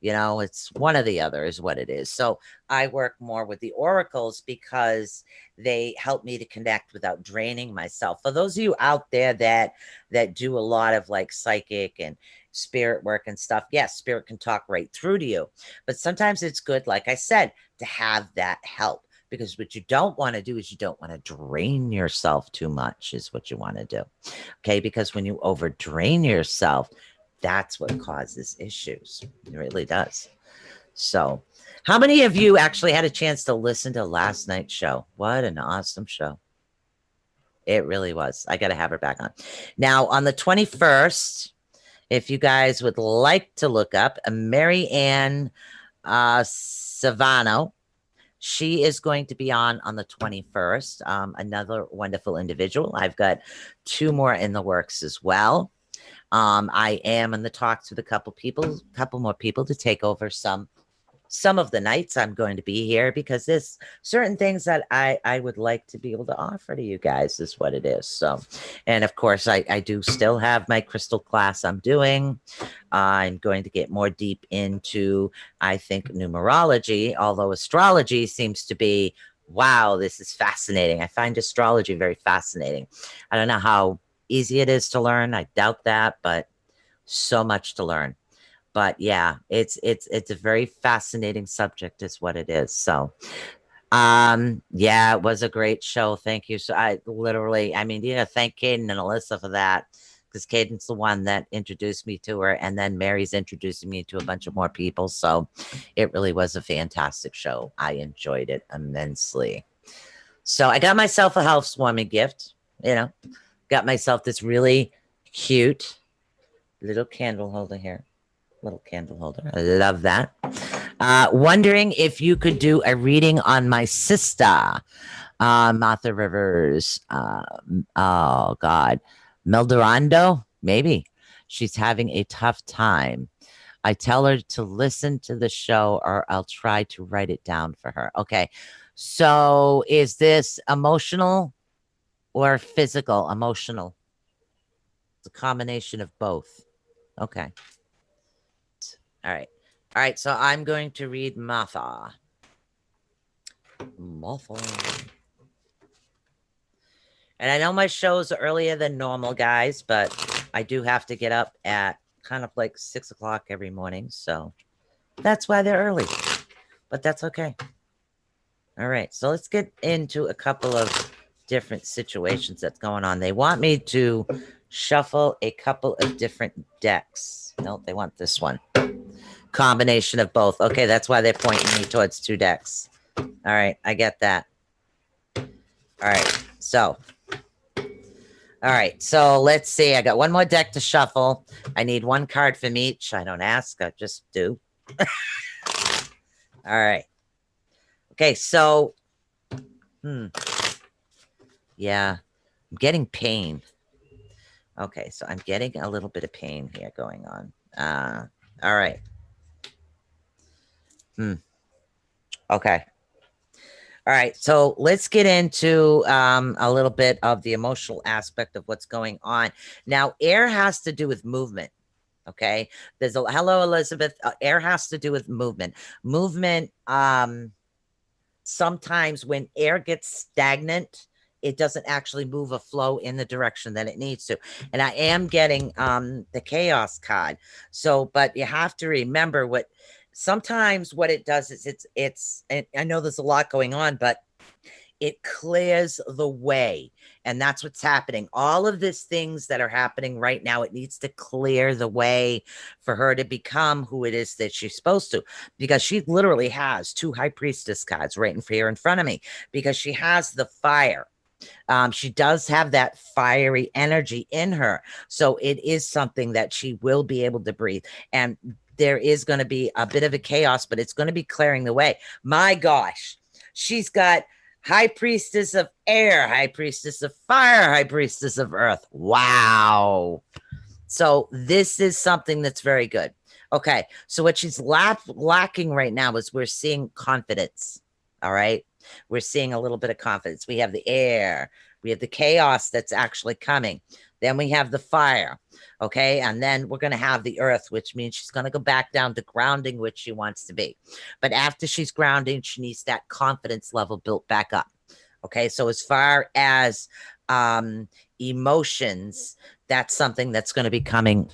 You know, it's one or the other is what it is. So I work more with the oracles because they help me to connect without draining myself. For those of you out there that do a lot of like psychic and spirit work and stuff, yes, spirit can talk right through to you. But sometimes it's good, like I said, to have that help, because what you don't want to do is you don't want to drain yourself too much is what you want to do. Okay, because when you over drain yourself, that's what causes issues. It really does. So how many of you actually had a chance to listen to last night's show? What an awesome show. It really was. I got to have her back on. Now, on the 21st, if you guys would like to look up Mary Ann Savano, she is going to be on the 21st. Another wonderful individual. I've got 2 more in the works as well. I am in the talks with a couple more people to take over some some of the nights I'm going to be here because there's certain things that I would like to be able to offer to you guys is what it is. So, and of course, I do still have my crystal class I'm doing. I'm going to get more deep into, I think, numerology, although astrology seems to be, wow, this is fascinating. I find astrology very fascinating. I don't know how easy it is to learn. I doubt that, but so much to learn. But yeah, it's a very fascinating subject is what it is. So yeah, it was a great show. Thank you. So I literally, I mean, you know, thank Caden and Alyssa for that, because Caden's the one that introduced me to her, and then Mary's introducing me to a bunch of more people. So it really was a fantastic show. I enjoyed it immensely. So I got myself a housewarming gift, you know, got myself this really cute little candle holder here. Little candle holder. I love that. Wondering if you could do a reading on my sister, Martha Rivers. Oh, God. Mildorando? Maybe. She's having a tough time. I tell her to listen to the show or I'll try to write it down for her. Okay. So is this emotional or physical? Emotional. It's a combination of both. Okay. All right. All right. So I'm going to read Martha. Martha. And I know my shows are earlier than normal, guys, but I do have to get up at kind of like 6 o'clock every morning. So that's why they're early. But that's okay. All right. So let's get into a couple of different situations that's going on. They want me to shuffle a couple of different decks. No, they want this one. Combination of both. Okay, that's why they're pointing me towards 2 decks. All right, I get that. All right, so let's see. I got one more deck to shuffle. I need 1 card from each. I don't ask, I just do. All right. Okay, so yeah, I'm getting pain. Okay, so I'm getting a little bit of pain here going on. All right. Okay. All right. So let's get into a little bit of the emotional aspect of what's going on. Now, air has to do with movement. Okay. There's a hello, Elizabeth. Air has to do with movement. Movement. Sometimes when air gets stagnant, it doesn't actually move a flow in the direction that it needs to. And I am getting the chaos card. So, but you have to remember what sometimes what it does is it's and I know there's a lot going on, but it clears the way. And that's what's happening. All of these things that are happening right now, it needs to clear the way for her to become who it is that she's supposed to, because she literally has 2 high priestess cards right here in front of me, because she has the fire. She does have that fiery energy in her. So it is something that she will be able to breathe. And there is going to be a bit of a chaos, but it's going to be clearing the way. My gosh, she's got High Priestess of Air, High Priestess of Fire, High Priestess of Earth. Wow. So this is something that's very good. Okay. So what she's lacking right now is we're seeing confidence. All right. We're seeing a little bit of confidence. We have the air. We have the chaos that's actually coming. Then we have the fire. Okay. And then we're going to have the earth, which means she's going to go back down to grounding, which she wants to be. But after she's grounding, she needs that confidence level built back up. Okay. So as far as emotions, that's something that's going to be coming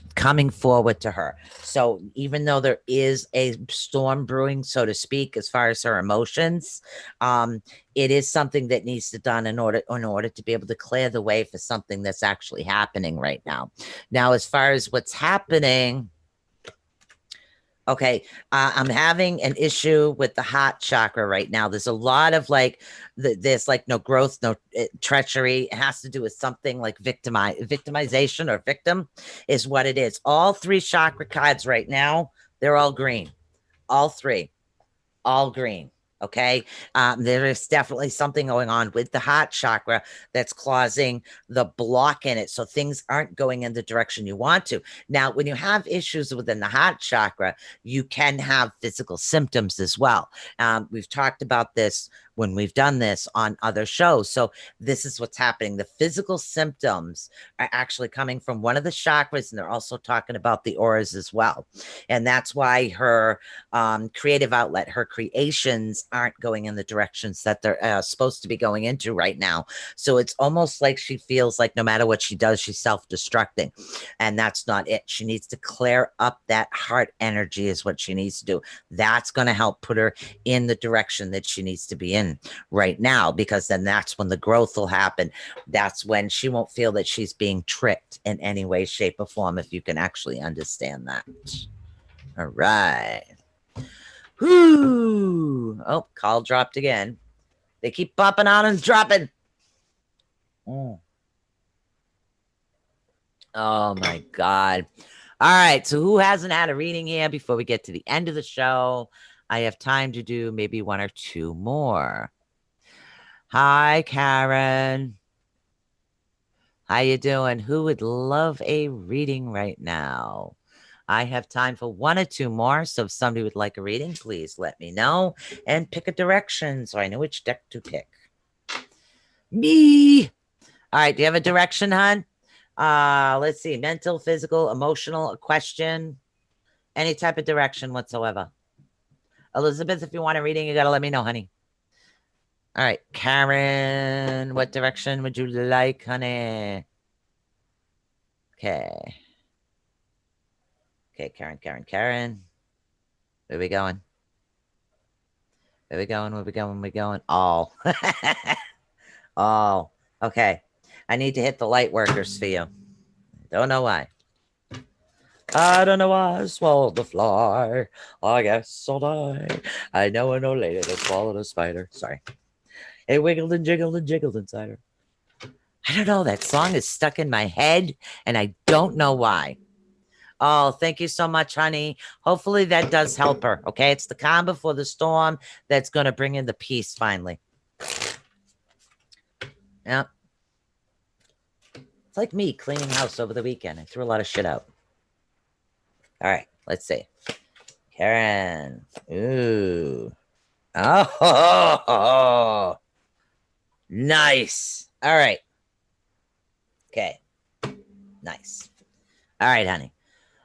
forward to her. So even though there is a storm brewing, so to speak, as far as her emotions, it is something that needs to be done in order to be able to clear the way for something that's actually happening right now. Now, as far as what's happening, okay, I'm having an issue with the heart chakra right now. There's a lot of like, there's like no growth, no treachery. It has to do with something like victimization or victim is what it is. All 3 chakra cards right now, they're all green. All 3, all green. Okay. There is definitely something going on with the heart chakra that's causing the block in it. So things aren't going in the direction you want to. Now, when you have issues within the heart chakra, you can have physical symptoms as well. We've talked about this when we've done this on other shows. So this is what's happening. The physical symptoms are actually coming from one of the chakras, and they're also talking about the auras as well. And that's why her creative outlet, her creations aren't going in the directions that they're supposed to be going into right now. So it's almost like she feels like no matter what she does, she's self-destructing. And that's not it. She needs to clear up that heart energy is what she needs to do. That's going to help put her in the direction that she needs to be in right now, because then that's when the growth will happen. That's when she won't feel that she's being tricked in any way, shape, or form, if you can actually understand that. All right. Whoo. Oh, call dropped again. They keep popping on and dropping. Oh my God. All right. So who hasn't had a reading here before we get to the end of the show? I have time to do maybe one or two more. Hi, Karen. How you doing? Who would love a reading right now? I have time for one or two more. So if somebody would like a reading, please let me know and pick a direction so I know which deck to pick. Me. All right. Do you have a direction, hon? Let's see. Mental, physical, emotional, a question, any type of direction whatsoever. Elizabeth, if you want a reading, you got to let me know, honey. All right. Karen, what direction would you like, honey? Okay. Okay, Karen. Where we going? Where we going? Oh. Oh, okay. I need to hit the light workers for you. Don't know why. I don't know why I swallowed the fly. I guess I'll die. I know an old lady that swallowed a spider. Sorry. It wiggled and jiggled and jiggled inside her. I don't know. That song is stuck in my head, and I don't know why. Oh, thank you so much, honey. Hopefully that does help her. Okay. It's the calm before the storm that's going to bring in the peace finally. Yep. It's like me cleaning house over the weekend. I threw a lot of shit out. All right. Let's see. Karen. Ooh. Oh. Nice. All right. Okay. Nice. All right, honey.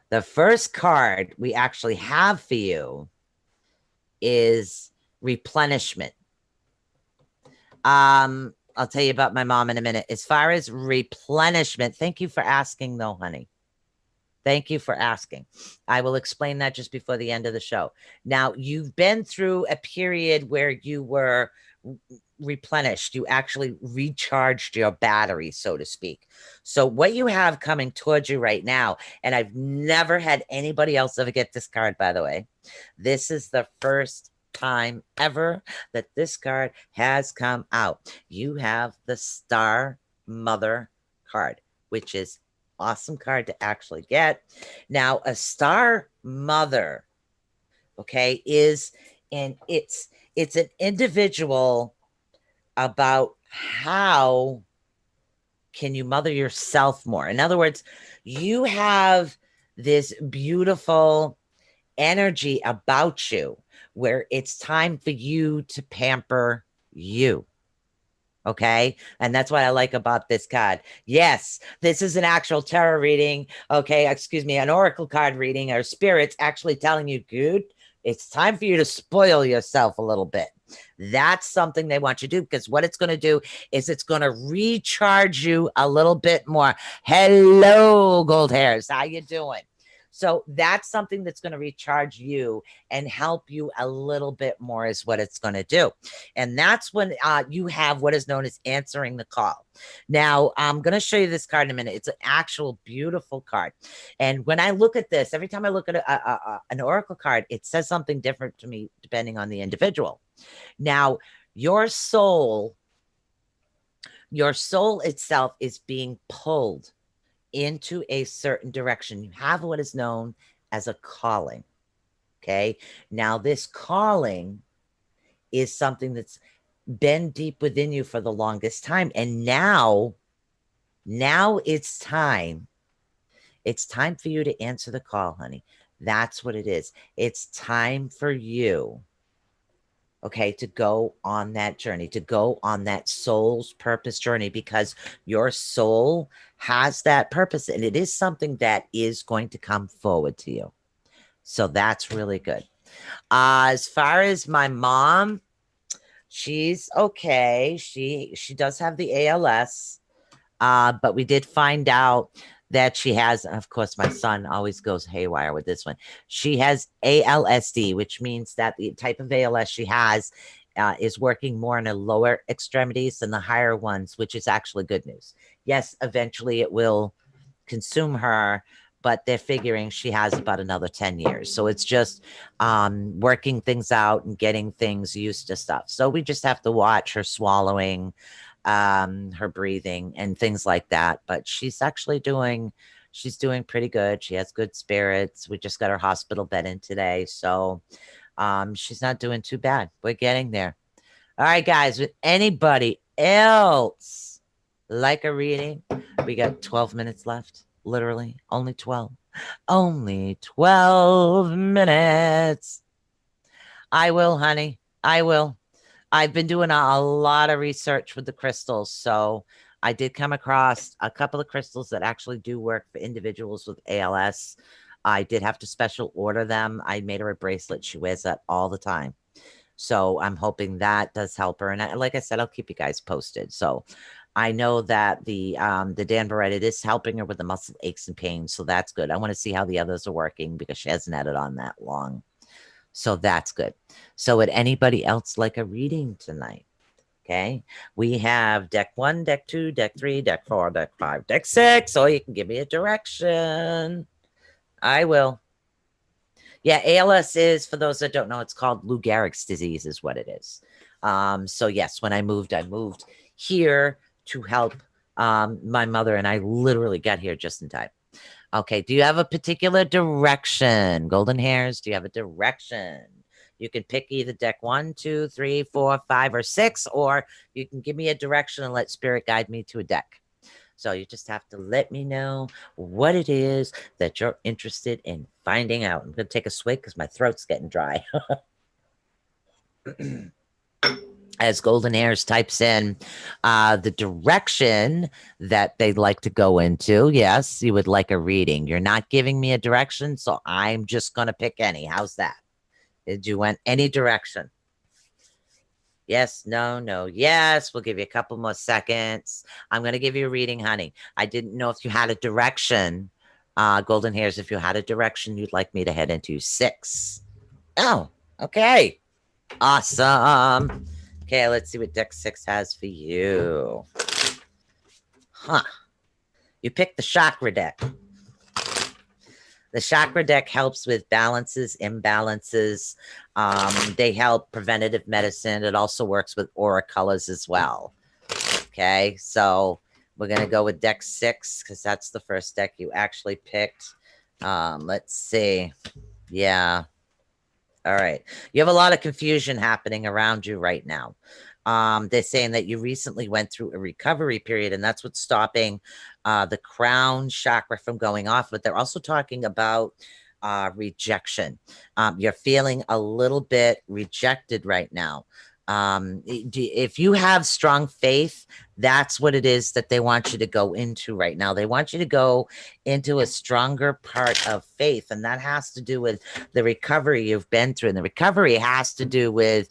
The first card we actually have for you is replenishment. I'll tell you about my mom in a minute. As far as replenishment, thank you for asking, though, honey. Thank you for asking. I will explain that just before the end of the show. Now, you've been through a period where you were replenished. You actually recharged your battery, so to speak. So what you have coming towards you right now, and I've never had anybody else ever get this card, by the way. This is the first time ever that this card has come out. You have the Star Mother card, which is awesome card to actually get. Now, a Star Mother, okay, is it's an individual about how can you mother yourself more. In other words, you have this beautiful energy about you where it's time for you to pamper you. Okay. And that's what I like about this card. Yes, this is an actual tarot reading. Okay. Excuse me, an oracle card reading, or spirits actually telling you, dude, it's time for you to spoil yourself a little bit. That's something they want you to do, because what it's going to do is it's going to recharge you a little bit more. Hello, gold hairs. How you doing? So that's something that's going to recharge you and help you a little bit more is what it's going to do. And that's when you have what is known as answering the call. Now, I'm going to show you this card in a minute. It's an actual beautiful card. And when I look at this, every time I look at an oracle card, it says something different to me depending on the individual. Now, your soul itself is being pulled into a certain direction. You have what is known as a calling. Okay. Now, this calling is something that's been deep within you for the longest time. And now it's time. It's time for you to answer the call, honey. That's what it is. It's time for you, okay, to go on that journey, to go on that soul's purpose journey, because your soul has that purpose and it is something that is going to come forward to you. So that's really good. As far as my mom, she's okay. She does have the ALS, but we did find out that she has, of course, my son always goes haywire with this one. She has ALSD, which means that the type of ALS she has is working more in the lower extremities than the higher ones, which is actually good news. Yes, eventually it will consume her, but they're figuring she has about another 10 years. So it's just working things out and getting things used to stuff. So we just have to watch her swallowing, her breathing and things like that. But she's actually doing pretty good. She has good spirits. We just got her hospital bed in today. So she's not doing too bad. We're getting there. All right, guys, with anybody else like a reading, we got 12 minutes left. Literally only 12. Only 12 minutes. I will, honey. I will. I've been doing a lot of research with the crystals. So I did come across a couple of crystals that actually do work for individuals with ALS. I did have to special order them. I made her a bracelet. She wears that all the time. So I'm hoping that does help her. And like I said, I'll keep you guys posted. So I know that the Danbarite is helping her with the muscle aches and pains. So that's good. I want to see how the others are working because she hasn't had it on that long. So that's good. So would anybody else like a reading tonight? Okay. We have deck 1, deck 2, deck 3, deck 4, deck 5, deck 6. Or you can give me a direction. I will. Yeah, ALS is, for those that don't know, it's called Lou Gehrig's disease is what it is. So yes, when I moved here to help my mother, and I literally got here just in time. Okay, do you have a particular direction? Golden hairs, do you have a direction? You can pick either deck 1, 2, 3, 4, 5, or 6, or you can give me a direction and let spirit guide me to a deck. So you just have to let me know what it is that you're interested in finding out. I'm going to take a swig because my throat's getting dry. As Golden Hairs types in the direction that they'd like to go into. Yes, you would like a reading. You're not giving me a direction, so I'm just going to pick any. How's that? Did you want any direction? Yes, no, no, yes. We'll give you a couple more seconds. I'm going to give you a reading, honey. I didn't know if you had a direction, Golden Hairs, if you had a direction you'd like me to head into. 6. Oh, okay. Awesome. Okay, let's see what deck 6 has for you. Huh. You picked the Chakra deck. The Chakra deck helps with balances, imbalances. They help preventative medicine. It also works with aura colors as well. Okay, so we're going to go with deck 6 because that's the first deck you actually picked. Let's see. Yeah. All right. You have a lot of confusion happening around you right now. They're saying that you recently went through a recovery period, and that's what's stopping the crown chakra from going off. But they're also talking about rejection. You're feeling a little bit rejected right now. If you have strong faith, that's what it is that they want you to go into right now. They want you to go into a stronger part of faith, and that has to do with the recovery you've been through. And the recovery has to do with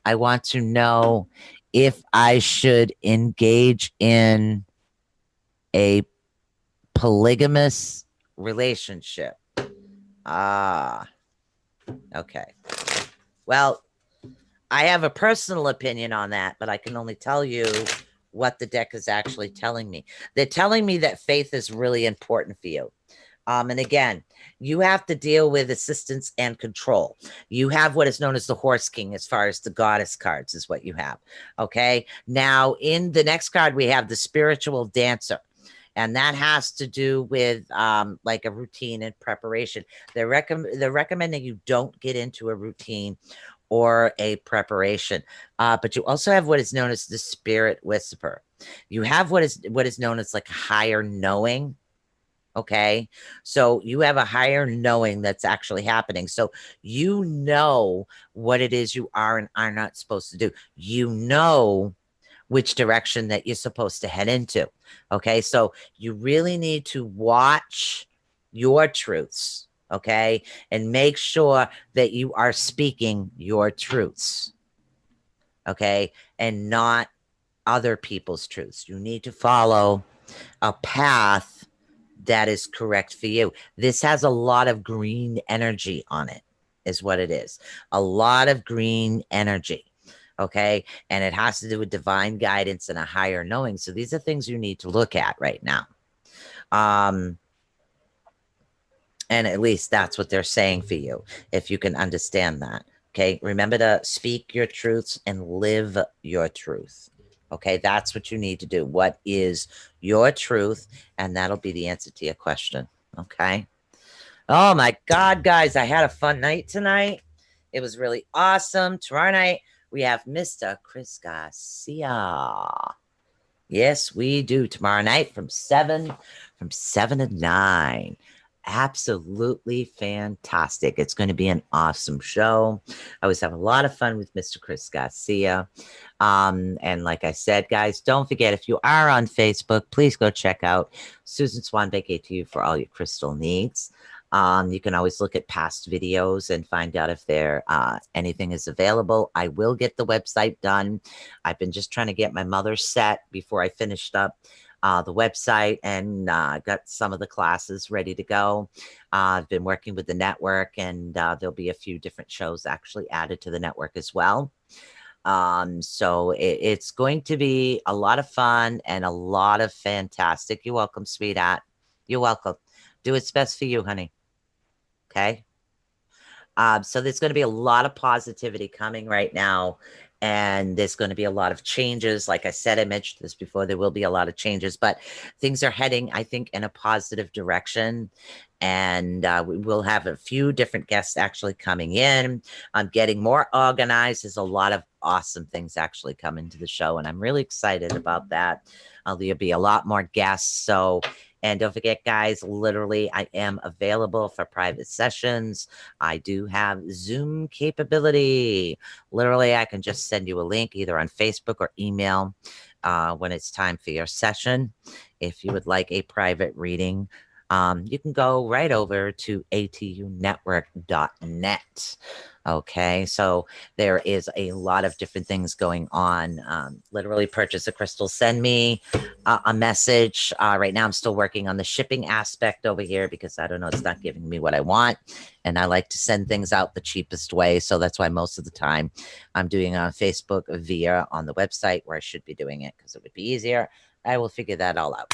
I want to know if I should engage in a polygamous relationship. Okay. Well, I have a personal opinion on that, but I can only tell you what the deck is actually telling me. They're telling me that faith is really important for you. And again, you have to deal with assistance and control. You have what is known as the Horse King as far as the goddess cards is what you have. Okay. Now, in the next card, we have the Spiritual Dancer. And that has to do with like a routine and preparation. They're recommending you don't get into a routine or a preparation. But you also have what is known as the spirit whisper. You have what is known as like higher knowing. Okay. So you have a higher knowing that's actually happening. So you know what it is you are and are not supposed to do. You know which direction that you're supposed to head into. Okay. So you really need to watch your truths. Okay. And make sure that you are speaking your truths. Okay. And not other people's truths. You need to follow a path that is correct for you. This has a lot of green energy on it, is what it is. A lot of green energy. Okay. And it has to do with divine guidance and a higher knowing. So these are things you need to look at right now. And at least that's what they're saying for you, if you can understand that. Okay. Remember to speak your truths and live your truth. Okay. That's what you need to do. What is your truth? And that'll be the answer to your question. Okay. Oh my God, guys. I had a fun night tonight. It was really awesome. Tomorrow night, we have Mr. Chris Garcia. Yes, we do. Tomorrow night from 7 to 9. Absolutely fantastic. It's going to be an awesome show. I always have a lot of fun with Mr. Chris Garcia. And like I said, guys, don't forget, if you are on Facebook, please go check out Susan Swanbeck ATU for all your crystal needs. You can always look at past videos and find out if there anything is available. I will get the website done. I've been just trying to get my mother set before I finished up the website and got some of the classes ready to go. I've been working with the network, and there'll be a few different shows actually added to the network as well. So it's going to be a lot of fun and a lot of fantastic. You're welcome, sweetheart. You're welcome. Do what's best for you, honey. Okay. So there's going to be a lot of positivity coming right now. And there's going to be a lot of changes. Like I said, I mentioned this before, there will be a lot of changes, but things are heading, I think, in a positive direction. And we will have a few different guests actually coming in. I'm getting more organized. There's a lot of awesome things actually coming to the show, and I'm really excited about that. There'll be a lot more guests. So, and don't forget, guys, literally, I am available for private sessions. I do have Zoom capability. Literally, I can just send you a link either on Facebook or email when it's time for your session. If you would like a private reading, you can go right over to ATUnetwork.net. Okay, so there is a lot of different things going on. Literally purchase a crystal, send me a message. Right now, I'm still working on the shipping aspect over here because I don't know, it's not giving me what I want. And I like to send things out the cheapest way. So that's why most of the time I'm doing it on Facebook via on the website where I should be doing it because it would be easier. I will figure that all out.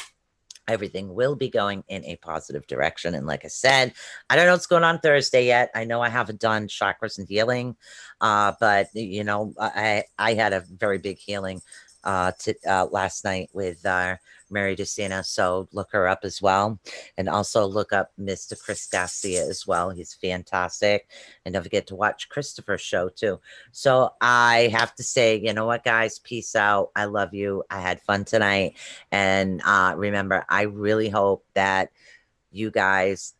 Everything will be going in a positive direction. And like I said, I don't know what's going on Thursday yet. I know I haven't done chakras and healing, but you know, I had a very big healing last night with Mary DeSena. So look her up as well. And also look up Mr. Chris Garcia as well. He's fantastic. And don't forget to watch Christopher's show too. So I have to say, you know what, guys, peace out. I love you. I had fun tonight. And remember, I really hope that you guys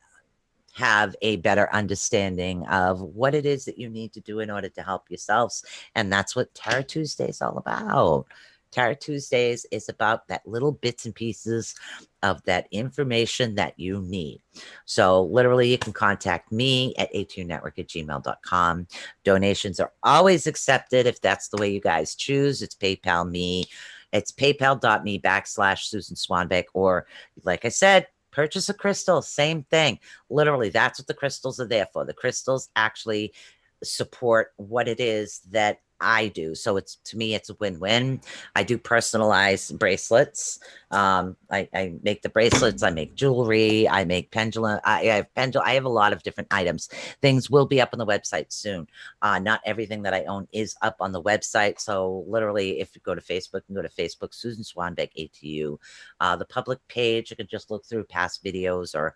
have a better understanding of what it is that you need to do in order to help yourselves. And that's what Tarot Tuesday is all about. Tarot Tuesdays is about that little bits and pieces of that information that you need. So literally you can contact me at ATUnetwork@gmail.com. Donations are always accepted if that's the way you guys choose. It's PayPal me. It's paypal.me/Susan Swanbeck, or like I said, purchase a crystal, same thing. Literally, that's what the crystals are there for. The crystals actually support what it is that I do. So it's, to me, it's a win-win. I do personalized bracelets. I make the bracelets. I make jewelry. I make pendulum. I have a lot of different items. Things will be up on the website soon. Not everything that I own is up on the website. So literally, if you go to Facebook, you can go to Facebook, Susan Swanbeck ATU. The public page, you can just look through past videos or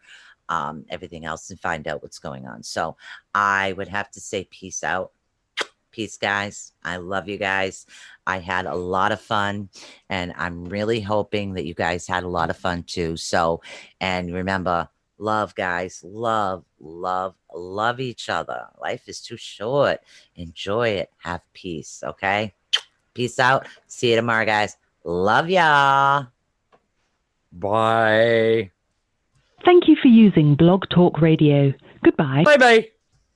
everything else and find out what's going on. So I would have to say peace out. Peace, guys. I love you guys. I had a lot of fun, and I'm really hoping that you guys had a lot of fun too. So, and remember, love, guys. Love, love, love each other. Life is too short. Enjoy it. Have peace, okay? Peace out. See you tomorrow, guys. Love y'all. Bye. Thank you for using Blog Talk Radio. Goodbye. Bye-bye.